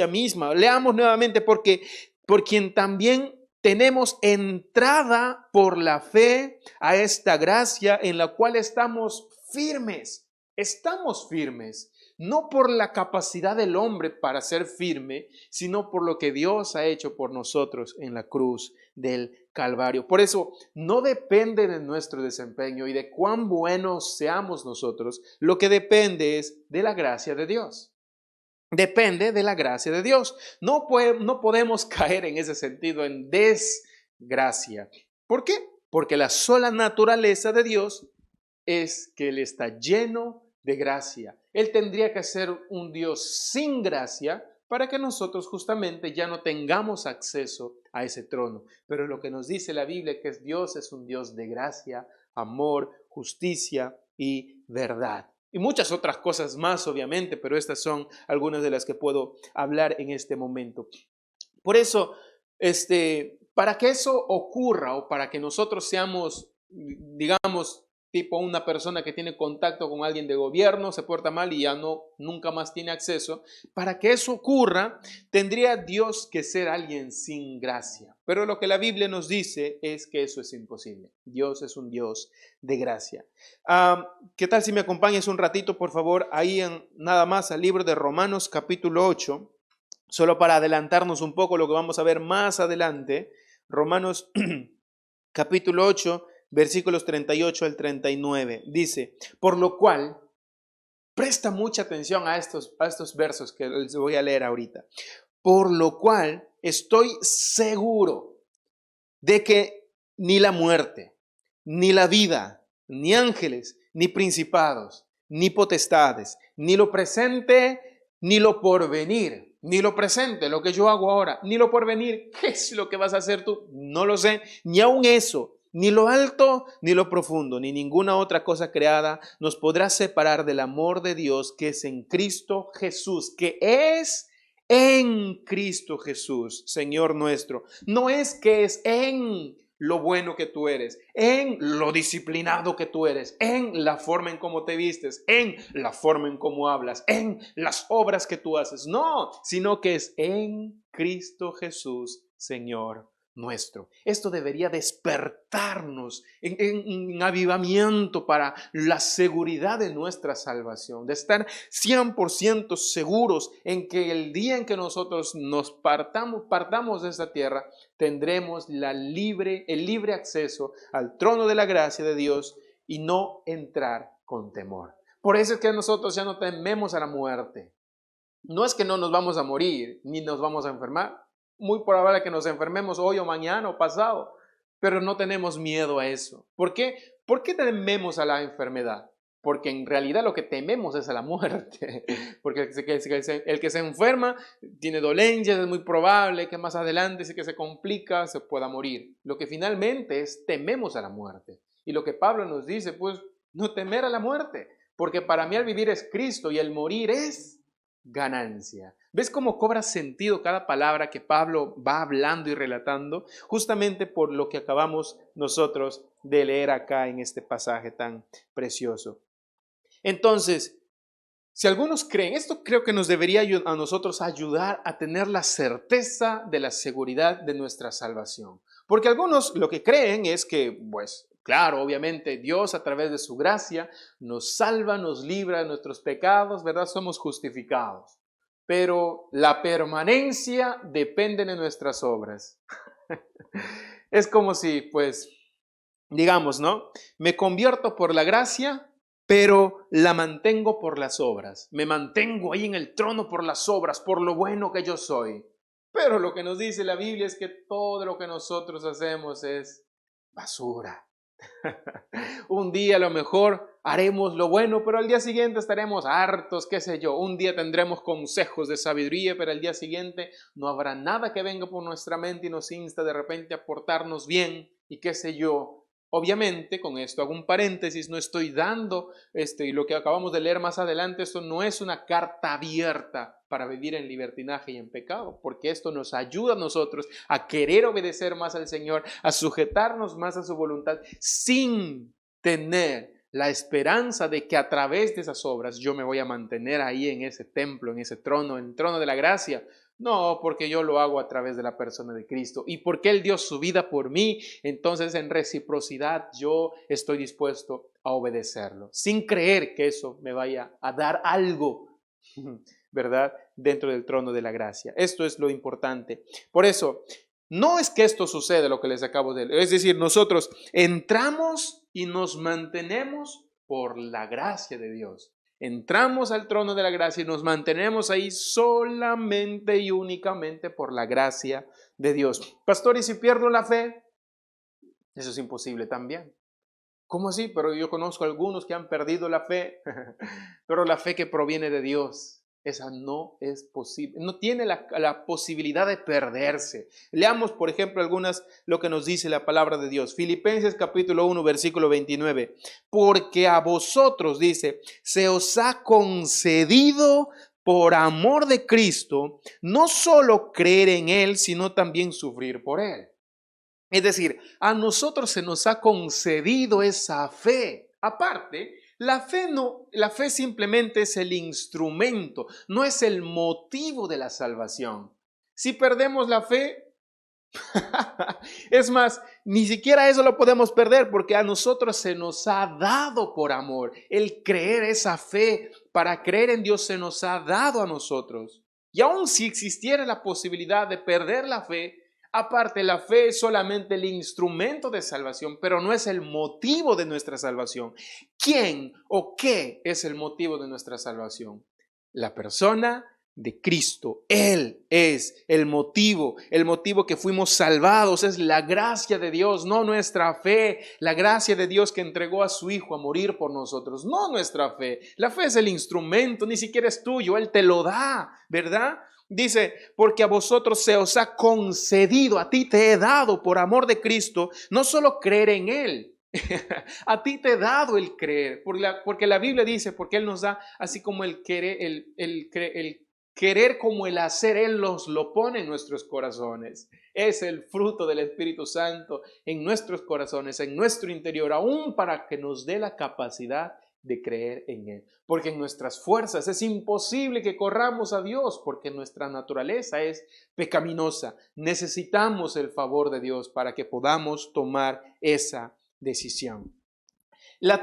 misma. Leamos nuevamente porque por quien también tenemos entrada por la fe a esta gracia en la cual estamos firmes. Estamos firmes. No por la capacidad del hombre para ser firme, sino por lo que Dios ha hecho por nosotros en la cruz del Calvario. Por eso no depende de nuestro desempeño y de cuán buenos seamos nosotros, lo que depende es de la gracia de Dios. Depende de la gracia de Dios. No podemos caer en ese sentido en desgracia. ¿Por qué? Porque la sola naturaleza de Dios es que Él está lleno de gracia. Él tendría que ser un Dios sin gracia para que nosotros justamente ya no tengamos acceso a ese trono. Pero lo que nos dice la Biblia que Dios es un Dios de gracia, amor, justicia y verdad. Y muchas otras cosas más, obviamente, pero estas son algunas de las que puedo hablar en este momento. Por eso, para que eso ocurra o para que nosotros seamos, digamos, tipo una persona que tiene contacto con alguien de gobierno, se porta mal y ya nunca más tiene acceso. Para que eso ocurra, tendría Dios que ser alguien sin gracia. Pero lo que la Biblia nos dice es que eso es imposible. Dios es un Dios de gracia. ¿Qué tal si me acompañas un ratito, por favor, ahí nada más al libro de Romanos capítulo 8, solo para adelantarnos un poco lo que vamos a ver más adelante. Romanos capítulo 8, versículos 38 al 39. Dice, por lo cual, presta mucha atención a estos versos que les voy a leer ahorita. Por lo cual, estoy seguro de que ni la muerte, ni la vida, ni ángeles, ni principados, ni potestades, ni lo presente, ni lo porvenir, ni lo presente, lo que yo hago ahora, ni lo porvenir, ¿qué es lo que vas a hacer tú? No lo sé, ni aun eso, ni lo alto, ni lo profundo, ni ninguna otra cosa creada nos podrá separar del amor de Dios que es en Cristo Jesús, que es en Cristo Jesús, Señor nuestro. No es que es en lo bueno que tú eres, en lo disciplinado que tú eres, en la forma en cómo te vistes, en la forma en cómo hablas, en las obras que tú haces. No, sino que es en Cristo Jesús, Señor nuestro. Esto debería despertarnos en avivamiento para la seguridad de nuestra salvación, de estar 100% seguros en que el día en que nosotros nos partamos de esta tierra, tendremos el libre acceso al trono de la gracia de Dios y no entrar con temor. Por eso es que nosotros ya no tememos a la muerte. No es que no nos vamos a morir, ni nos vamos a enfermar. Muy probable que nos enfermemos hoy o mañana o pasado, pero no tenemos miedo a eso. ¿Por qué? ¿Por qué tememos a la enfermedad? Porque en realidad lo que tememos es a la muerte. Porque el que se enferma tiene dolencias, es muy probable que más adelante, si que se complica, se pueda morir. Lo que finalmente es tememos a la muerte. Y lo que Pablo nos dice, pues, no temer a la muerte. Porque para mí el vivir es Cristo y el morir es ganancia. ¿Ves cómo cobra sentido cada palabra que Pablo va hablando y relatando? Justamente por lo que acabamos nosotros de leer acá en este pasaje tan precioso. Entonces, si algunos creen, esto creo que nos debería a nosotros ayudar a tener la certeza de la seguridad de nuestra salvación. Porque algunos lo que creen es que, pues, claro, obviamente Dios a través de su gracia nos salva, nos libra de nuestros pecados, ¿verdad? Somos justificados. Pero la permanencia depende de nuestras obras. Es como si, pues, digamos, ¿no? Me convierto por la gracia, pero la mantengo por las obras. Me mantengo ahí en el trono por las obras, por lo bueno que yo soy. Pero lo que nos dice la Biblia es que todo lo que nosotros hacemos es basura. Un día a lo mejor haremos lo bueno, pero al día siguiente estaremos hartos, qué sé yo. Un día tendremos consejos de sabiduría, pero al día siguiente no habrá nada que venga por nuestra mente y nos insta de repente a portarnos bien y qué sé yo. Obviamente, con esto hago un paréntesis, no estoy dando y lo que acabamos de leer más adelante, esto no es una carta abierta para vivir en libertinaje y en pecado, porque esto nos ayuda a nosotros a querer obedecer más al Señor, a sujetarnos más a su voluntad, sin tener la esperanza de que a través de esas obras yo me voy a mantener ahí en ese templo, en ese trono, en el trono de la gracia. No, porque yo lo hago a través de la persona de Cristo y porque Él dio su vida por mí, entonces en reciprocidad yo estoy dispuesto a obedecerlo, sin creer que eso me vaya a dar algo, ¿verdad? Dentro del trono de la gracia. Esto es lo importante. Por eso, no es que esto suceda lo que les acabo de leer, es decir, nosotros entramos y nos mantenemos por la gracia de Dios. Entramos al trono de la gracia y nos mantenemos ahí solamente y únicamente por la gracia de Dios. Pastor, ¿y si pierdo la fe? Eso es imposible también. ¿Cómo así? Pero yo conozco a algunos que han perdido la fe, pero la fe que proviene de Dios, esa no es posible, no tiene la posibilidad de perderse. Leamos, por ejemplo, lo que nos dice la palabra de Dios. Filipenses capítulo 1, versículo 29. Porque a vosotros, dice, se os ha concedido por amor de Cristo, no solo creer en Él, sino también sufrir por Él. Es decir, a nosotros se nos ha concedido esa fe. Aparte, la fe simplemente es el instrumento, no es el motivo de la salvación. Si perdemos la fe, es más, ni siquiera eso lo podemos perder porque a nosotros se nos ha dado por amor. El creer esa fe, para creer en Dios se nos ha dado a nosotros. Y aun si existiera la posibilidad de perder la fe, aparte, la fe es solamente el instrumento de salvación, pero no es el motivo de nuestra salvación. ¿Quién o qué es el motivo de nuestra salvación? La persona de Cristo. Él es el motivo que fuimos salvados, es la gracia de Dios, no nuestra fe, la gracia de Dios que entregó a su Hijo a morir por nosotros, no nuestra fe. La fe es el instrumento, ni siquiera es tuyo, Él te lo da, ¿verdad? Dice, porque a vosotros se os ha concedido, a ti te he dado por amor de Cristo, no solo creer en Él, a ti te he dado el creer, porque la Biblia dice, porque Él nos da, así como el querer como el hacer, Él nos lo pone en nuestros corazones. Es el fruto del Espíritu Santo en nuestros corazones, en nuestro interior, aún para que nos dé la capacidad de creer en Él. Porque en nuestras fuerzas es imposible que corramos a Dios, porque nuestra naturaleza es pecaminosa. Necesitamos el favor de Dios para que podamos tomar esa decisión. El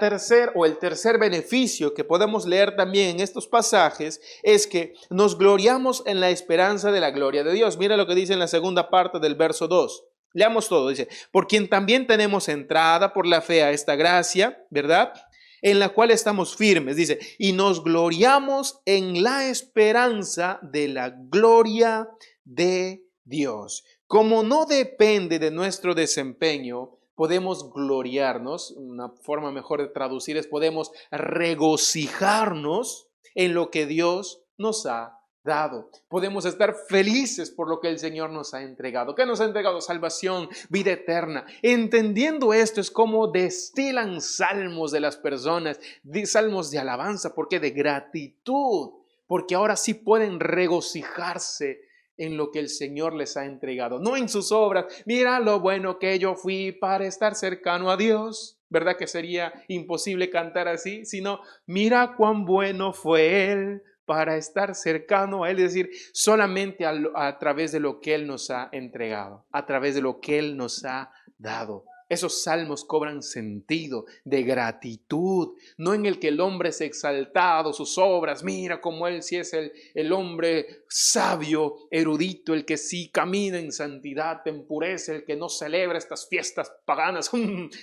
tercer beneficio que podemos leer también en estos pasajes es que nos gloriamos en la esperanza de la gloria de Dios. Mira lo que dice en la segunda parte del verso 2. Leamos todo. Dice, por quien también tenemos entrada por la fe a esta gracia, ¿verdad? En la cual estamos firmes, dice, y nos gloriamos en la esperanza de la gloria de Dios. Como no depende de nuestro desempeño, podemos gloriarnos. Una forma mejor de traducir es podemos regocijarnos en lo que Dios nos ha dado. Podemos estar felices por lo que el Señor nos ha entregado. ¿Qué nos ha entregado? Salvación, vida eterna. Entendiendo esto es como destilan salmos de las personas, salmos de alabanza, porque de gratitud, porque ahora sí pueden regocijarse en lo que el Señor les ha entregado, no en sus obras. Mira lo bueno que yo fui para estar cercano a Dios. ¿Verdad que sería imposible cantar así? Sino, mira cuán bueno fue Él para estar cercano a Él, es decir, solamente a través de lo que Él nos ha entregado, a través de lo que Él nos ha dado. Esos salmos cobran sentido de gratitud, no en el que el hombre es exaltado, sus obras, mira cómo él sí es el hombre sabio, erudito, el que sí camina en santidad, en pureza, el que no celebra estas fiestas paganas,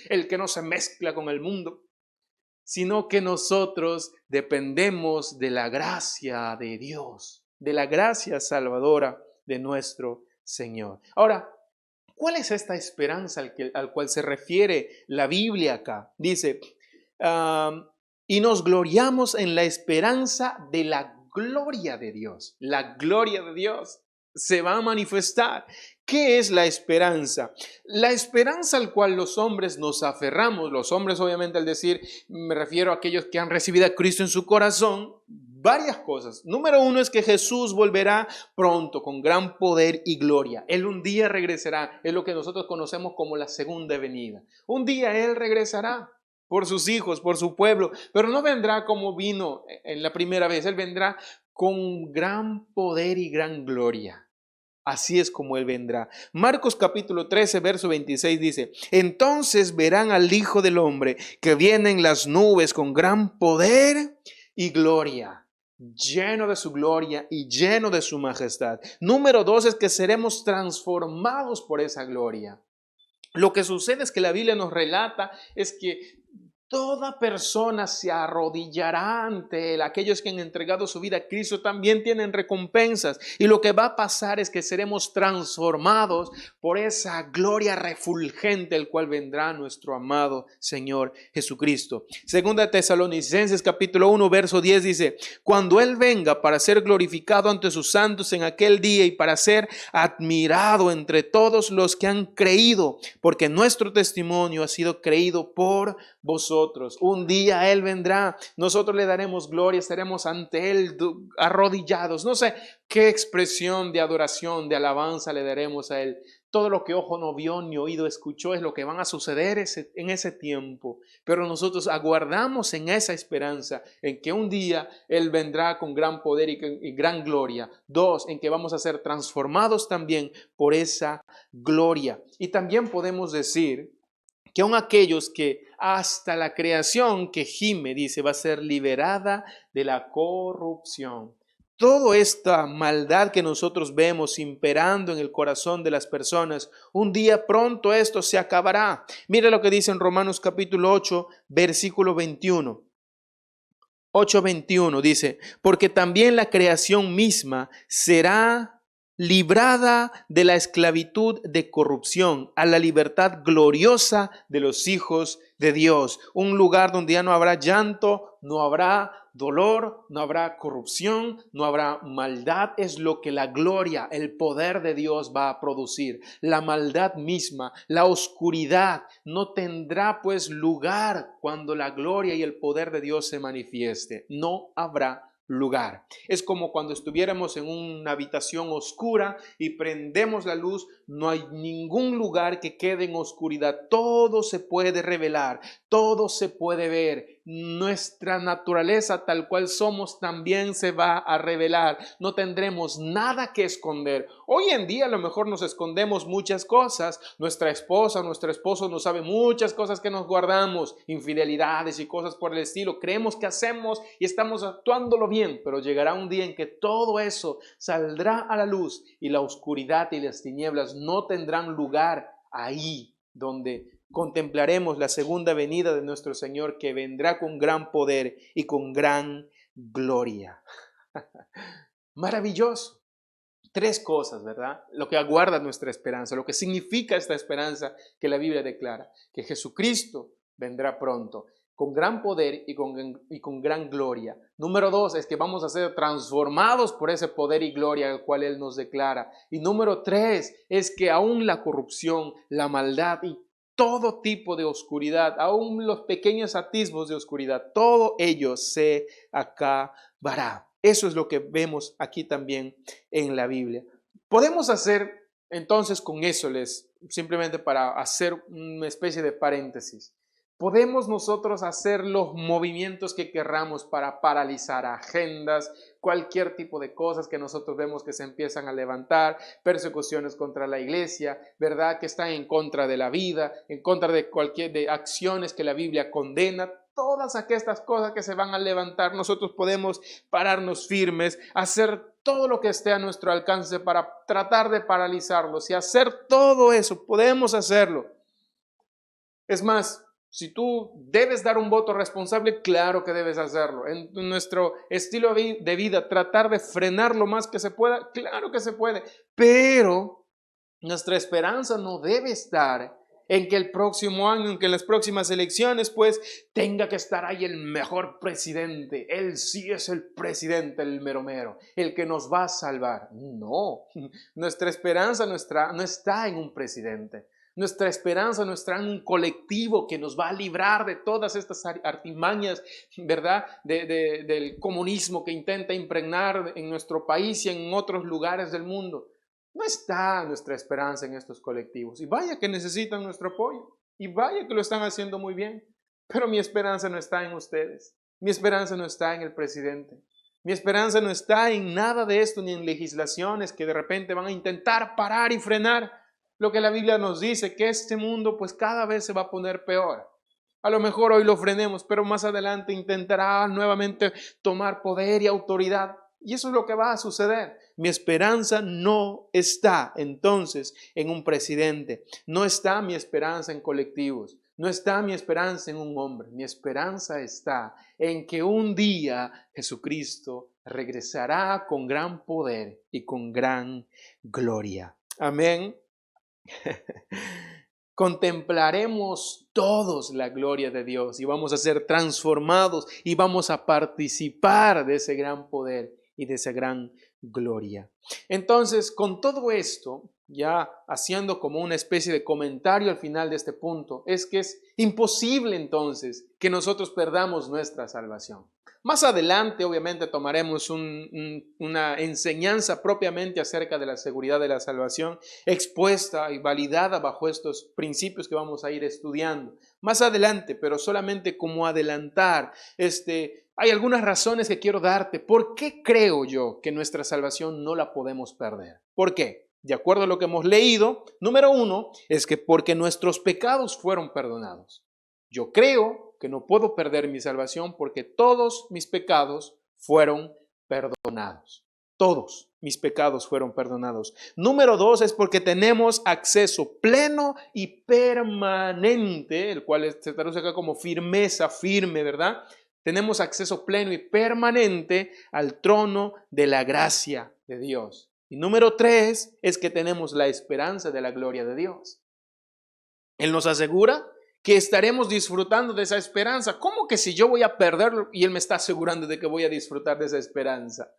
el que no se mezcla con el mundo, sino que nosotros dependemos de la gracia de Dios, de la gracia salvadora de nuestro Señor. Ahora, ¿cuál es esta esperanza al cual se refiere la Biblia acá? Dice, y nos gloriamos en la esperanza de la gloria de Dios. La gloria de Dios se va a manifestar. ¿Qué es la esperanza? La esperanza al cual los hombres nos aferramos, los hombres obviamente al decir, me refiero a aquellos que han recibido a Cristo en su corazón, varias cosas. Número uno es que Jesús volverá pronto con gran poder y gloria. Él un día regresará, es lo que nosotros conocemos como la segunda venida. Un día Él regresará por sus hijos, por su pueblo, pero no vendrá como vino en la primera vez, Él vendrá con gran poder y gran gloria. Así es como Él vendrá. Marcos capítulo 13, verso 26 dice, entonces verán al Hijo del Hombre que viene en las nubes con gran poder y gloria, lleno de su gloria y lleno de su majestad. Número dos es que seremos transformados por esa gloria. Lo que sucede es que la Biblia nos relata es que toda persona se arrodillará ante Él. Aquellos que han entregado su vida a Cristo también tienen recompensas. Y lo que va a pasar es que seremos transformados por esa gloria refulgente, el cual vendrá nuestro amado Señor Jesucristo. Segunda Tesalonicenses capítulo 1, verso 10 dice, cuando Él venga para ser glorificado ante sus santos en aquel día y para ser admirado entre todos los que han creído, porque nuestro testimonio ha sido creído por vosotros. Un día Él vendrá, nosotros le daremos gloria, estaremos ante Él arrodillados. No sé qué expresión de adoración, de alabanza le daremos a Él. Todo lo que ojo no vio ni oído escuchó es lo que van a suceder en ese tiempo. Pero nosotros aguardamos en esa esperanza, en que un día Él vendrá con gran poder y gran gloria. Dos, en que vamos a ser transformados también por esa gloria. Y también podemos decir que aun aquellos que hasta la creación que gime, dice, va a ser liberada de la corrupción. Toda esta maldad que nosotros vemos imperando en el corazón de las personas, un día pronto esto se acabará. Mira lo que dice en Romanos capítulo 8, versículo 21. 8:21 dice, porque también la creación misma será librada de la esclavitud de corrupción a la libertad gloriosa de los hijos de Dios. Un lugar donde ya no habrá llanto, no habrá dolor, no habrá corrupción, no habrá maldad. Es lo que la gloria, el poder de Dios va a producir. La maldad misma, la oscuridad no tendrá pues lugar cuando la gloria y el poder de Dios se manifieste. No habrá lugar. Es como cuando estuviéramos en una habitación oscura y prendemos la luz, no hay ningún lugar que quede en oscuridad. Todo se puede revelar, todo se puede ver. nuestra naturaleza tal cual somos también se va a revelar. No tendremos nada que esconder. Hoy en día a lo mejor nos escondemos muchas cosas. Nuestra esposa, nuestro esposo no sabe muchas cosas que nos guardamos, infidelidades y cosas por el estilo. Creemos que hacemos y estamos actuándolo bien, pero llegará un día en que todo eso saldrá a la luz y la oscuridad y las tinieblas no tendrán lugar ahí donde contemplaremos la segunda venida de nuestro Señor, que vendrá con gran poder y con gran gloria. Maravilloso. Tres cosas, ¿verdad? Lo que aguarda nuestra esperanza, lo que significa esta esperanza que la Biblia declara, que Jesucristo vendrá pronto, con gran poder y con gran gloria. Número dos es que vamos a ser transformados por ese poder y gloria al cual Él nos declara. Y número tres es que aún la corrupción, la maldad y todo tipo de oscuridad, aún los pequeños atisbos de oscuridad, todo ello se acabará. Eso es lo que vemos aquí también en la Biblia. Podemos hacer entonces con eso, simplemente para hacer una especie de paréntesis, podemos nosotros hacer los movimientos que querramos para paralizar agendas, cualquier tipo de cosas que nosotros vemos que se empiezan a levantar, persecuciones contra la iglesia, ¿verdad? Que están en contra de la vida, en contra de acciones que la Biblia condena. Todas estas cosas que se van a levantar, nosotros podemos pararnos firmes, hacer todo lo que esté a nuestro alcance para tratar de paralizarlos y hacer todo eso, podemos hacerlo. Es más, si tú debes dar un voto responsable, claro que debes hacerlo. En nuestro estilo de vida, tratar de frenar lo más que se pueda, claro que se puede. Pero nuestra esperanza no debe estar en que el próximo año, en que en las próximas elecciones, pues tenga que estar ahí el mejor presidente. Él sí es el presidente, el mero mero, el que nos va a salvar. No, nuestra esperanza no está en un presidente. Nuestra esperanza no está en un colectivo que nos va a librar de todas estas artimañas, ¿verdad? Del comunismo que intenta impregnar en nuestro país y en otros lugares del mundo. No está nuestra esperanza en estos colectivos. Y vaya que necesitan nuestro apoyo. Y vaya que lo están haciendo muy bien. Pero mi esperanza no está en ustedes. Mi esperanza no está en el presidente. Mi esperanza no está en nada de esto, ni en legislaciones que de repente van a intentar parar y frenar lo que la Biblia nos dice, que este mundo pues cada vez se va a poner peor. A lo mejor hoy lo frenemos, pero más adelante intentará nuevamente tomar poder y autoridad. Y eso es lo que va a suceder. Mi esperanza no está entonces en un presidente. No está mi esperanza en colectivos. No está mi esperanza en un hombre. Mi esperanza está en que un día Jesucristo regresará con gran poder y con gran gloria. Amén. Contemplaremos todos la gloria de Dios y vamos a ser transformados y vamos a participar de ese gran poder y de esa gran gloria. Entonces, con todo esto, ya haciendo como una especie de comentario al final de este punto, es que es imposible entonces que nosotros perdamos nuestra salvación. Más adelante, obviamente, tomaremos una enseñanza propiamente acerca de la seguridad de la salvación, expuesta y validada bajo estos principios que vamos a ir estudiando. Más adelante, pero solamente como adelantar, hay algunas razones que quiero darte. ¿Por qué creo yo que nuestra salvación no la podemos perder? ¿Por qué? De acuerdo a lo que hemos leído, número uno, es que porque nuestros pecados fueron perdonados. Yo creo que no puedo perder mi salvación porque todos mis pecados fueron perdonados. Todos mis pecados fueron perdonados. Número dos es porque tenemos acceso pleno y permanente, el cual se traduce acá como firmeza, firme, ¿verdad? Tenemos acceso pleno y permanente al trono de la gracia de Dios. Y número tres es que tenemos la esperanza de la gloria de Dios. Él nos asegura que estaremos disfrutando de esa esperanza. ¿Cómo que si yo voy a perderlo y Él me está asegurando de que voy a disfrutar de esa esperanza?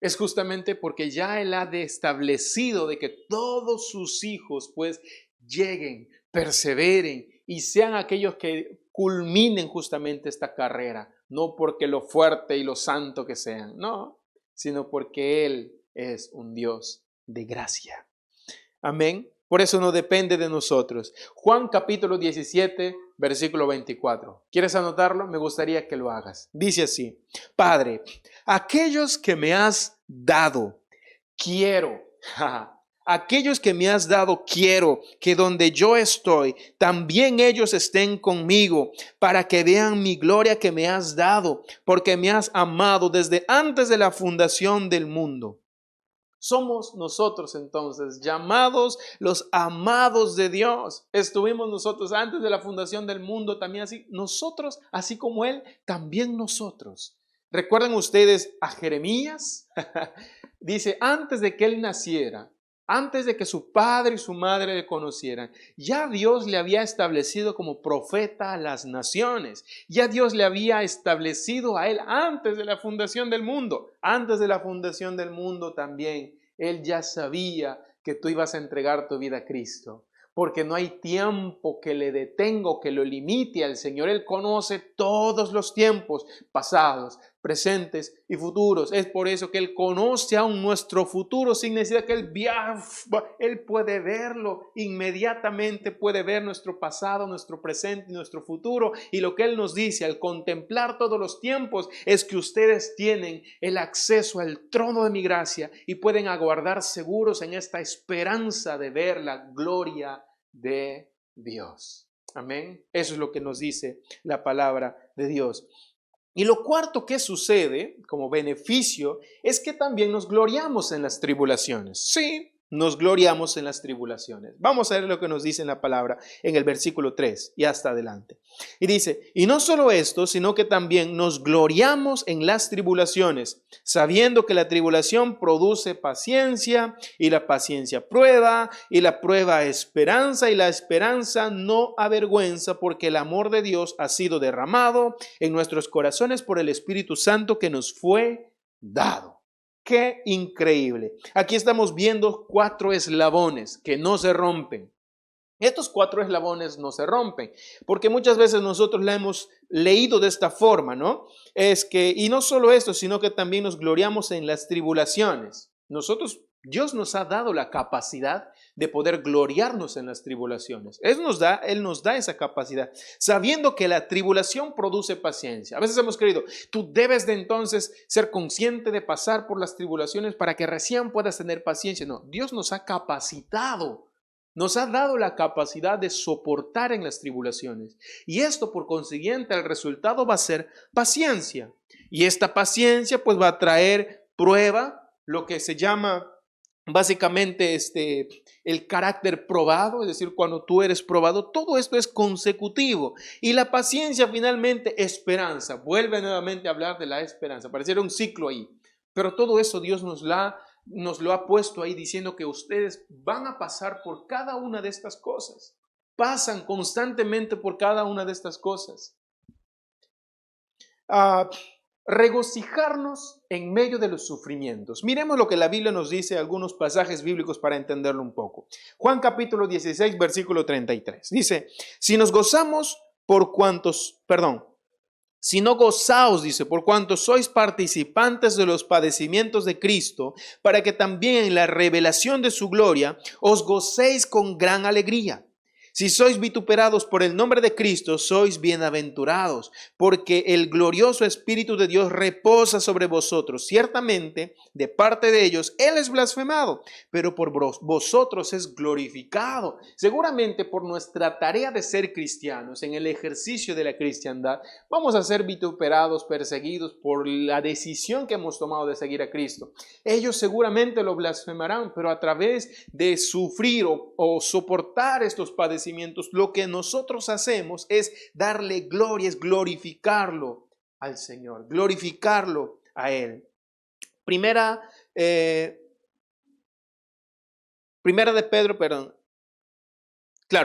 Es justamente porque ya Él ha establecido de que todos sus hijos pues lleguen, perseveren y sean aquellos que culminen justamente esta carrera. No porque lo fuerte y lo santo que sean, no, sino porque Él es un Dios de gracia. Amén. Por eso no depende de nosotros. Juan capítulo 17, versículo 24. ¿Quieres anotarlo? Me gustaría que lo hagas. Dice así: Padre, aquellos que me has dado, quiero. Aquellos que me has dado, quiero que donde yo estoy, también ellos estén conmigo, para que vean mi gloria que me has dado, porque me has amado desde antes de la fundación del mundo. Somos nosotros entonces llamados los amados de Dios. Estuvimos nosotros antes de la fundación del mundo también así. Nosotros, así como Él, también nosotros. ¿Recuerdan ustedes a Jeremías? Dice, antes de que él naciera, antes de que su padre y su madre le conocieran, ya Dios le había establecido como profeta a las naciones. Ya Dios le había establecido a él antes de la fundación del mundo. Antes de la fundación del mundo también, él ya sabía que tú ibas a entregar tu vida a Cristo. Porque no hay tiempo que le detenga o que lo limite al Señor. Él conoce todos los tiempos, pasados, presentes y futuros. Es por eso que Él conoce aún nuestro futuro sin necesidad que Él puede verlo inmediatamente, puede ver nuestro pasado, nuestro presente y nuestro futuro. Y lo que Él nos dice al contemplar todos los tiempos es que ustedes tienen el acceso al trono de mi gracia y pueden aguardar seguros en esta esperanza de ver la gloria de Dios. Amén. Eso es lo que nos dice la palabra de Dios. Y lo cuarto que sucede como beneficio es que también nos gloriamos en las tribulaciones. Sí, nos gloriamos en las tribulaciones. Vamos a ver lo que nos dice en la palabra en el versículo 3 y hasta adelante. Y dice, y no solo esto, sino que también nos gloriamos en las tribulaciones, sabiendo que la tribulación produce paciencia, y la paciencia prueba, y la prueba esperanza, y la esperanza no avergüenza, porque el amor de Dios ha sido derramado en nuestros corazones por el Espíritu Santo que nos fue dado. ¡Qué increíble! Aquí estamos viendo 4 eslabones que no se rompen. Estos 4 eslabones no se rompen, porque muchas veces nosotros la hemos leído de esta forma, ¿no? Es que, y no solo esto, sino que también nos gloriamos en las tribulaciones. Dios nos ha dado la capacidad de poder gloriarnos en las tribulaciones. Él nos da esa capacidad, sabiendo que la tribulación produce paciencia. A veces hemos creído, tú debes de entonces ser consciente de pasar por las tribulaciones para que recién puedas tener paciencia. No, Dios nos ha capacitado. Nos ha dado la capacidad de soportar en las tribulaciones. Y esto, por consiguiente, el resultado va a ser paciencia. Y esta paciencia pues va a traer prueba, lo que se llama básicamente el carácter probado, es decir, cuando tú eres probado, todo esto es consecutivo. Y la paciencia finalmente esperanza. Vuelve nuevamente a hablar de la esperanza. Pareciera un ciclo ahí. Pero todo eso Dios nos lo ha puesto ahí diciendo que ustedes van a pasar por cada una de estas cosas. Pasan constantemente por cada una de estas cosas. Regocijarnos en medio de los sufrimientos. Miremos lo que la Biblia nos dice, algunos pasajes bíblicos para entenderlo un poco. Juan capítulo 16, versículo 33. Dice, si no gozaos, dice, por cuanto sois participantes de los padecimientos de Cristo, para que también en la revelación de su gloria os gocéis con gran alegría. Si sois vituperados por el nombre de Cristo, sois bienaventurados, porque el glorioso Espíritu de Dios reposa sobre vosotros. Ciertamente, de parte de ellos, Él es blasfemado, pero por vosotros es glorificado. Seguramente por nuestra tarea de ser cristianos, en el ejercicio de la cristiandad, vamos a ser vituperados, perseguidos por la decisión que hemos tomado de seguir a Cristo. Ellos seguramente lo blasfemarán, pero a través de sufrir o soportar estos padecimientos, lo que nosotros hacemos es darle gloria, es glorificarlo al Señor, glorificarlo a Él. Primera de Pedro,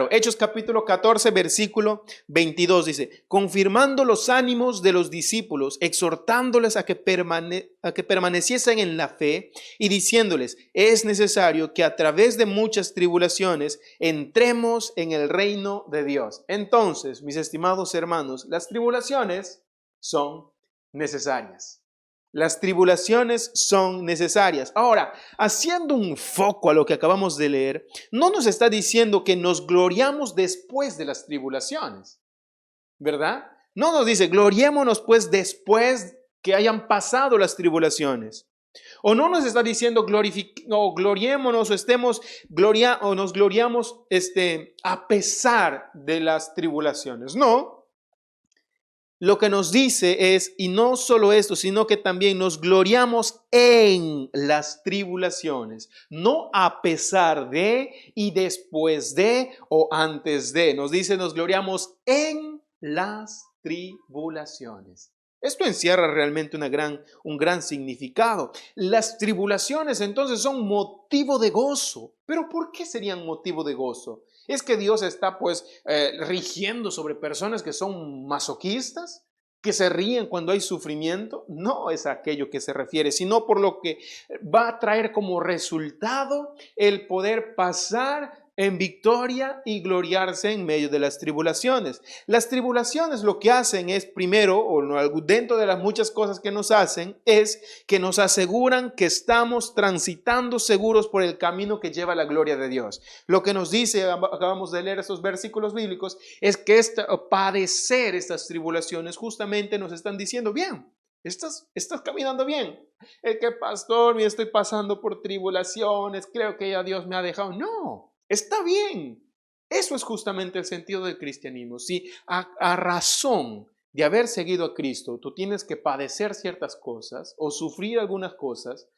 Hechos capítulo 14, versículo 22 dice, confirmando los ánimos de los discípulos, exhortándoles a que permaneciesen en la fe y diciéndoles, es necesario que a través de muchas tribulaciones entremos en el reino de Dios. Entonces, mis estimados hermanos, las tribulaciones son necesarias. Las tribulaciones son necesarias. Ahora, haciendo un foco a lo que acabamos de leer, no nos está diciendo que nos gloriamos después de las tribulaciones. ¿verdad? No nos dice, gloriémonos pues después que hayan pasado las tribulaciones. O no nos está diciendo gloriémonos o nos gloriamos a pesar de las tribulaciones. No, lo que nos dice es, y no solo esto, sino que también nos gloriamos en las tribulaciones, no a pesar de y después de o antes de. Nos dice, nos gloriamos en las tribulaciones. Esto encierra realmente un gran significado. Las tribulaciones entonces son motivo de gozo. ¿Pero por qué serían motivo de gozo? ¿Es que Dios está rigiendo sobre personas que son masoquistas, que se ríen cuando hay sufrimiento? No es a aquello que se refiere, sino por lo que va a traer como resultado el poder pasar en victoria y gloriarse en medio de las tribulaciones. Las tribulaciones lo que hacen es, primero, o dentro de las muchas cosas que nos hacen, es que nos aseguran que estamos transitando seguros por el camino que lleva a la gloria de Dios. Lo que nos dice, acabamos de leer estos versículos bíblicos, es que padecer estas tribulaciones justamente nos están diciendo, bien, estás caminando bien. El que pastor, me estoy pasando por tribulaciones, creo que ya Dios me ha dejado. No. Está bien. Eso es justamente el sentido del cristianismo. Si a razón de haber seguido a Cristo, tú tienes que padecer ciertas cosas o sufrir algunas cosas,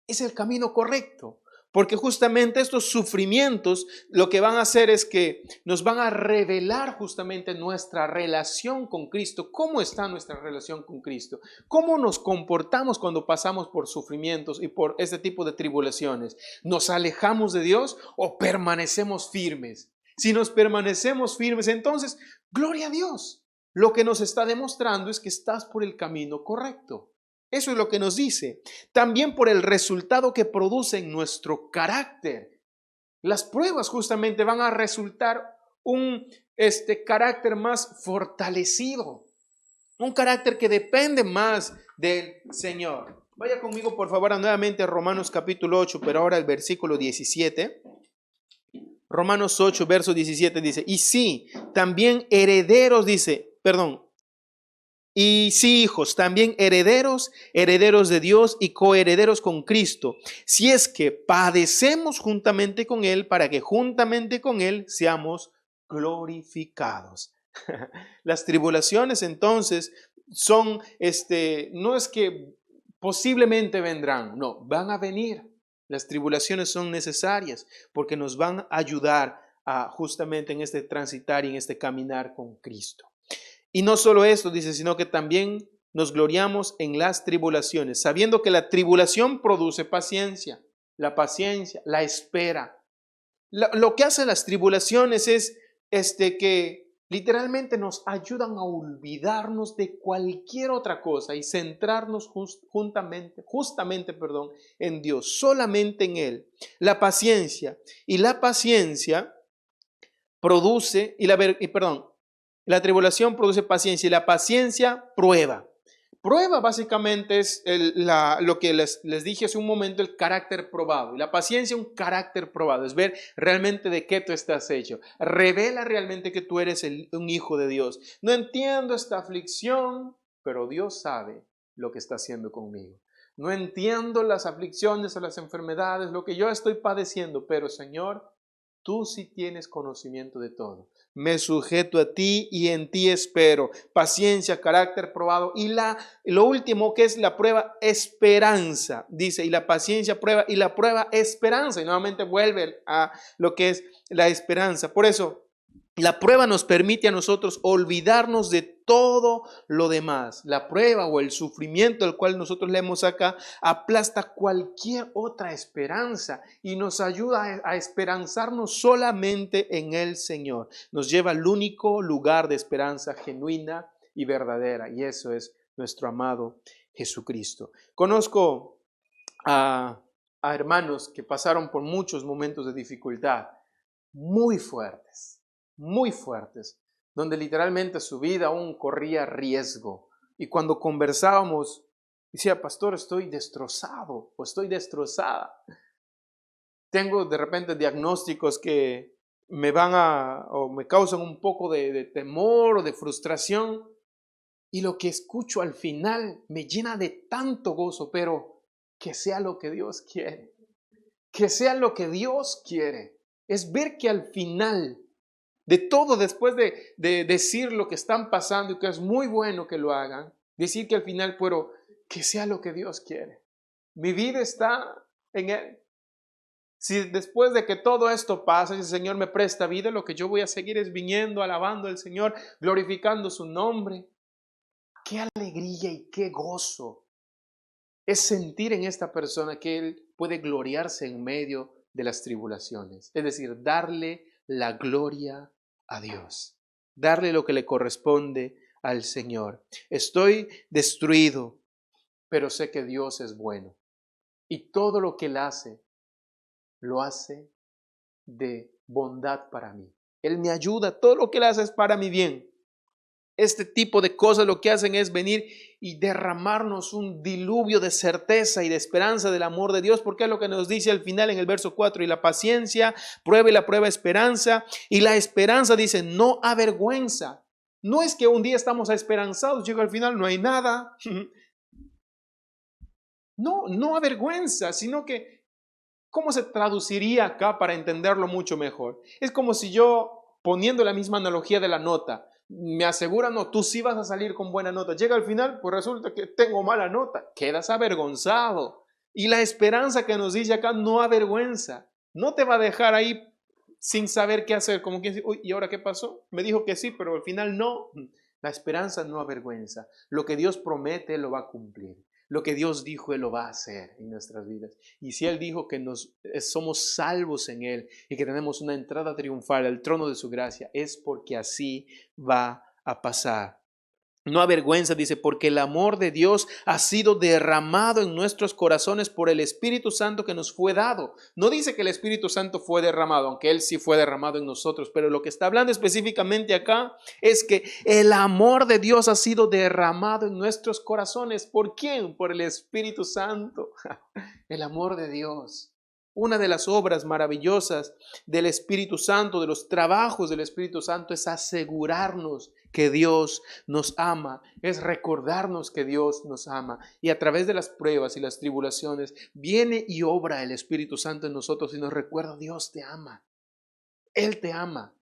es el camino correcto. Porque justamente estos sufrimientos lo que van a hacer es que nos van a revelar justamente nuestra relación con Cristo. ¿Cómo está nuestra relación con Cristo? ¿Cómo nos comportamos cuando pasamos por sufrimientos y por este tipo de tribulaciones? ¿Nos alejamos de Dios o permanecemos firmes? Si nos permanecemos firmes, entonces, gloria a Dios. Lo que nos está demostrando es que estás por el camino correcto. Eso es lo que nos dice. También por el resultado que produce en nuestro carácter. Las pruebas justamente van a resultar un carácter más fortalecido. Un carácter que depende más del Señor. Vaya conmigo por favor nuevamente a Romanos capítulo 8, pero ahora el versículo 17. Romanos 8, verso 17 dice, y sí, también herederos, y sí, hijos, también herederos de Dios y coherederos con Cristo, si es que padecemos juntamente con Él, para que juntamente con Él seamos glorificados. Las tribulaciones entonces son, no es que posiblemente vendrán, no, van a venir. Las tribulaciones son necesarias porque nos van a ayudar justamente en este transitar y en este caminar con Cristo. Y no solo esto, dice, sino que también nos gloriamos en las tribulaciones, sabiendo que la tribulación produce paciencia, la espera. Lo que hacen las tribulaciones es que literalmente nos ayudan a olvidarnos de cualquier otra cosa y centrarnos justamente, en Dios, solamente en Él. La paciencia produce, la tribulación produce paciencia y la paciencia prueba. Prueba básicamente es lo que les dije hace un momento, el carácter probado. Y la paciencia un carácter probado, es ver realmente de qué tú estás hecho. Revela realmente que tú eres un hijo de Dios. No entiendo esta aflicción, pero Dios sabe lo que está haciendo conmigo. No entiendo las aflicciones o las enfermedades, lo que yo estoy padeciendo, pero Señor, tú sí tienes conocimiento de todo. Me sujeto a ti y en ti espero. Paciencia, carácter probado. Y lo último que es la prueba, esperanza. Dice, y la paciencia prueba y la prueba esperanza. Y nuevamente vuelve a lo que es la esperanza. Por eso, la prueba nos permite a nosotros olvidarnos de todo lo demás. La prueba o el sufrimiento al cual nosotros leemos acá aplasta cualquier otra esperanza y nos ayuda a esperanzarnos solamente en el Señor. Nos lleva al único lugar de esperanza genuina y verdadera, y eso es nuestro amado Jesucristo. Conozco a hermanos que pasaron por muchos momentos de dificultad muy fuertes, donde literalmente su vida aún corría riesgo. Y cuando conversábamos, decía, pastor, estoy destrozado o estoy destrozada. Tengo de repente diagnósticos que o me causan un poco de temor o de frustración, y lo que escucho al final me llena de tanto gozo, pero que sea lo que Dios quiere, que sea lo que Dios quiere. Es ver que al final de todo, después de decir lo que están pasando y que es muy bueno que lo hagan, decir que al final puedo, que sea lo que Dios quiere. Mi vida está en Él. Si después de que todo esto pasa, si el Señor me presta vida, lo que yo voy a seguir es viniendo, alabando al Señor, glorificando su nombre. Qué alegría y qué gozo es sentir en esta persona que Él puede gloriarse en medio de las tribulaciones. Es decir, darle la gloria a Dios, darle lo que le corresponde al Señor. Estoy destruido, pero sé que Dios es bueno. Y todo lo que Él hace, lo hace de bondad para mí. Él me ayuda, todo lo que Él hace es para mi bien. Este tipo de cosas lo que hacen es venir y derramarnos un diluvio de certeza y de esperanza del amor de Dios, porque es lo que nos dice al final en el verso 4, y la paciencia prueba y la prueba esperanza, y la esperanza dice no avergüenza. No es que un día estamos esperanzados, llega al final no hay nada. No avergüenza, sino que ¿cómo se traduciría acá para entenderlo mucho mejor? Es como si yo, poniendo la misma analogía de la nota, me asegura, no, tú sí vas a salir con buena nota. Llega al final, pues resulta que tengo mala nota. Quedas avergonzado. Y la esperanza que nos dice acá no avergüenza. No te va a dejar ahí sin saber qué hacer. Como quien dice, uy, ¿y ahora qué pasó? Me dijo que sí, pero al final no. La esperanza no avergüenza. Lo que Dios promete, lo va a cumplir. Lo que Dios dijo, Él lo va a hacer en nuestras vidas. Y si Él dijo que somos salvos en Él y que tenemos una entrada triunfal al trono de su gracia, es porque así va a pasar. No avergüenza, dice, porque el amor de Dios ha sido derramado en nuestros corazones por el Espíritu Santo que nos fue dado. No dice que el Espíritu Santo fue derramado, aunque Él sí fue derramado en nosotros, pero lo que está hablando específicamente acá es que el amor de Dios ha sido derramado en nuestros corazones. ¿Por quién? Por el Espíritu Santo. El amor de Dios. Una de las obras maravillosas del Espíritu Santo, de los trabajos del Espíritu Santo, es asegurarnos que Dios nos ama, es recordarnos que Dios nos ama. Y a través de las pruebas y las tribulaciones, viene y obra el Espíritu Santo en nosotros y nos recuerda, Dios te ama, Él te ama.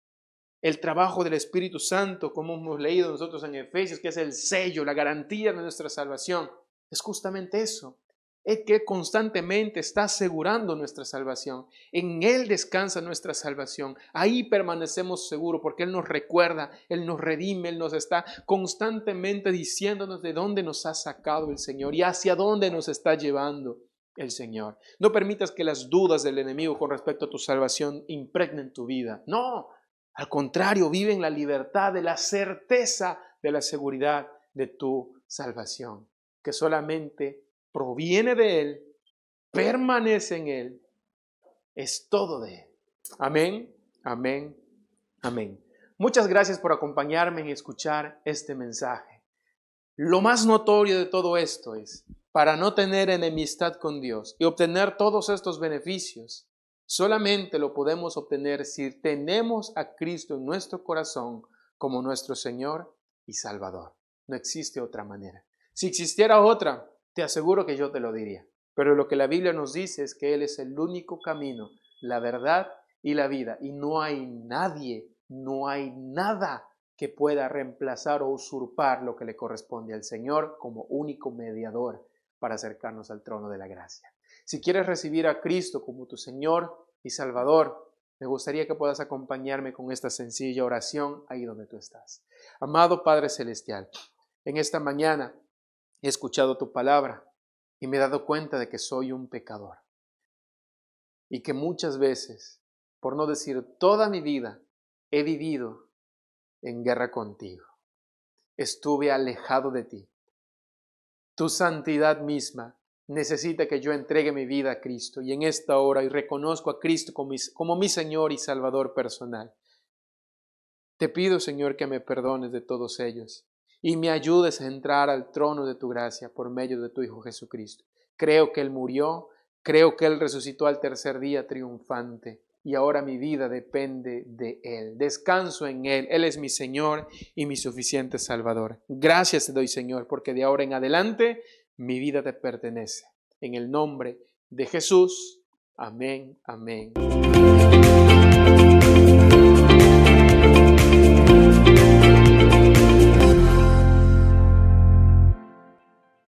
El trabajo del Espíritu Santo, como hemos leído nosotros en Efesios, que es el sello, la garantía de nuestra salvación, es justamente eso. Es que constantemente está asegurando nuestra salvación. En Él descansa nuestra salvación. Ahí permanecemos seguros porque Él nos recuerda, Él nos redime, Él nos está constantemente diciéndonos de dónde nos ha sacado el Señor y hacia dónde nos está llevando el Señor. No permitas que las dudas del enemigo con respecto a tu salvación impregnen tu vida. No, al contrario, vive en la libertad de la certeza de la seguridad de tu salvación, que solamente proviene de Él, permanece en Él, es todo de Él. Amén, amén, amén. Muchas gracias por acompañarme en escuchar este mensaje. Lo más notorio de todo esto es, para no tener enemistad con Dios y obtener todos estos beneficios, solamente lo podemos obtener si tenemos a Cristo en nuestro corazón como nuestro Señor y Salvador. No existe otra manera. Si existiera otra, te aseguro que yo te lo diría. Pero lo que la Biblia nos dice es que Él es el único camino, la verdad y la vida. Y no hay nadie, no hay nada que pueda reemplazar o usurpar lo que le corresponde al Señor como único mediador para acercarnos al trono de la gracia. Si quieres recibir a Cristo como tu Señor y Salvador, me gustaría que puedas acompañarme con esta sencilla oración ahí donde tú estás. Amado Padre Celestial, en esta mañana he escuchado tu palabra y me he dado cuenta de que soy un pecador y que muchas veces, por no decir toda mi vida, he vivido en guerra contigo. Estuve alejado de ti. Tu santidad misma necesita que yo entregue mi vida a Cristo y en esta hora y reconozco a Cristo como mi Señor y Salvador personal. Te pido, Señor, que me perdones de todos ellos y me ayudes a entrar al trono de tu gracia por medio de tu Hijo Jesucristo. Creo que Él murió, creo que Él resucitó al tercer día triunfante y ahora mi vida depende de Él. Descanso en Él. Él es mi Señor y mi suficiente Salvador. Gracias te doy, Señor, porque de ahora en adelante mi vida te pertenece. En el nombre de Jesús. Amén, amén.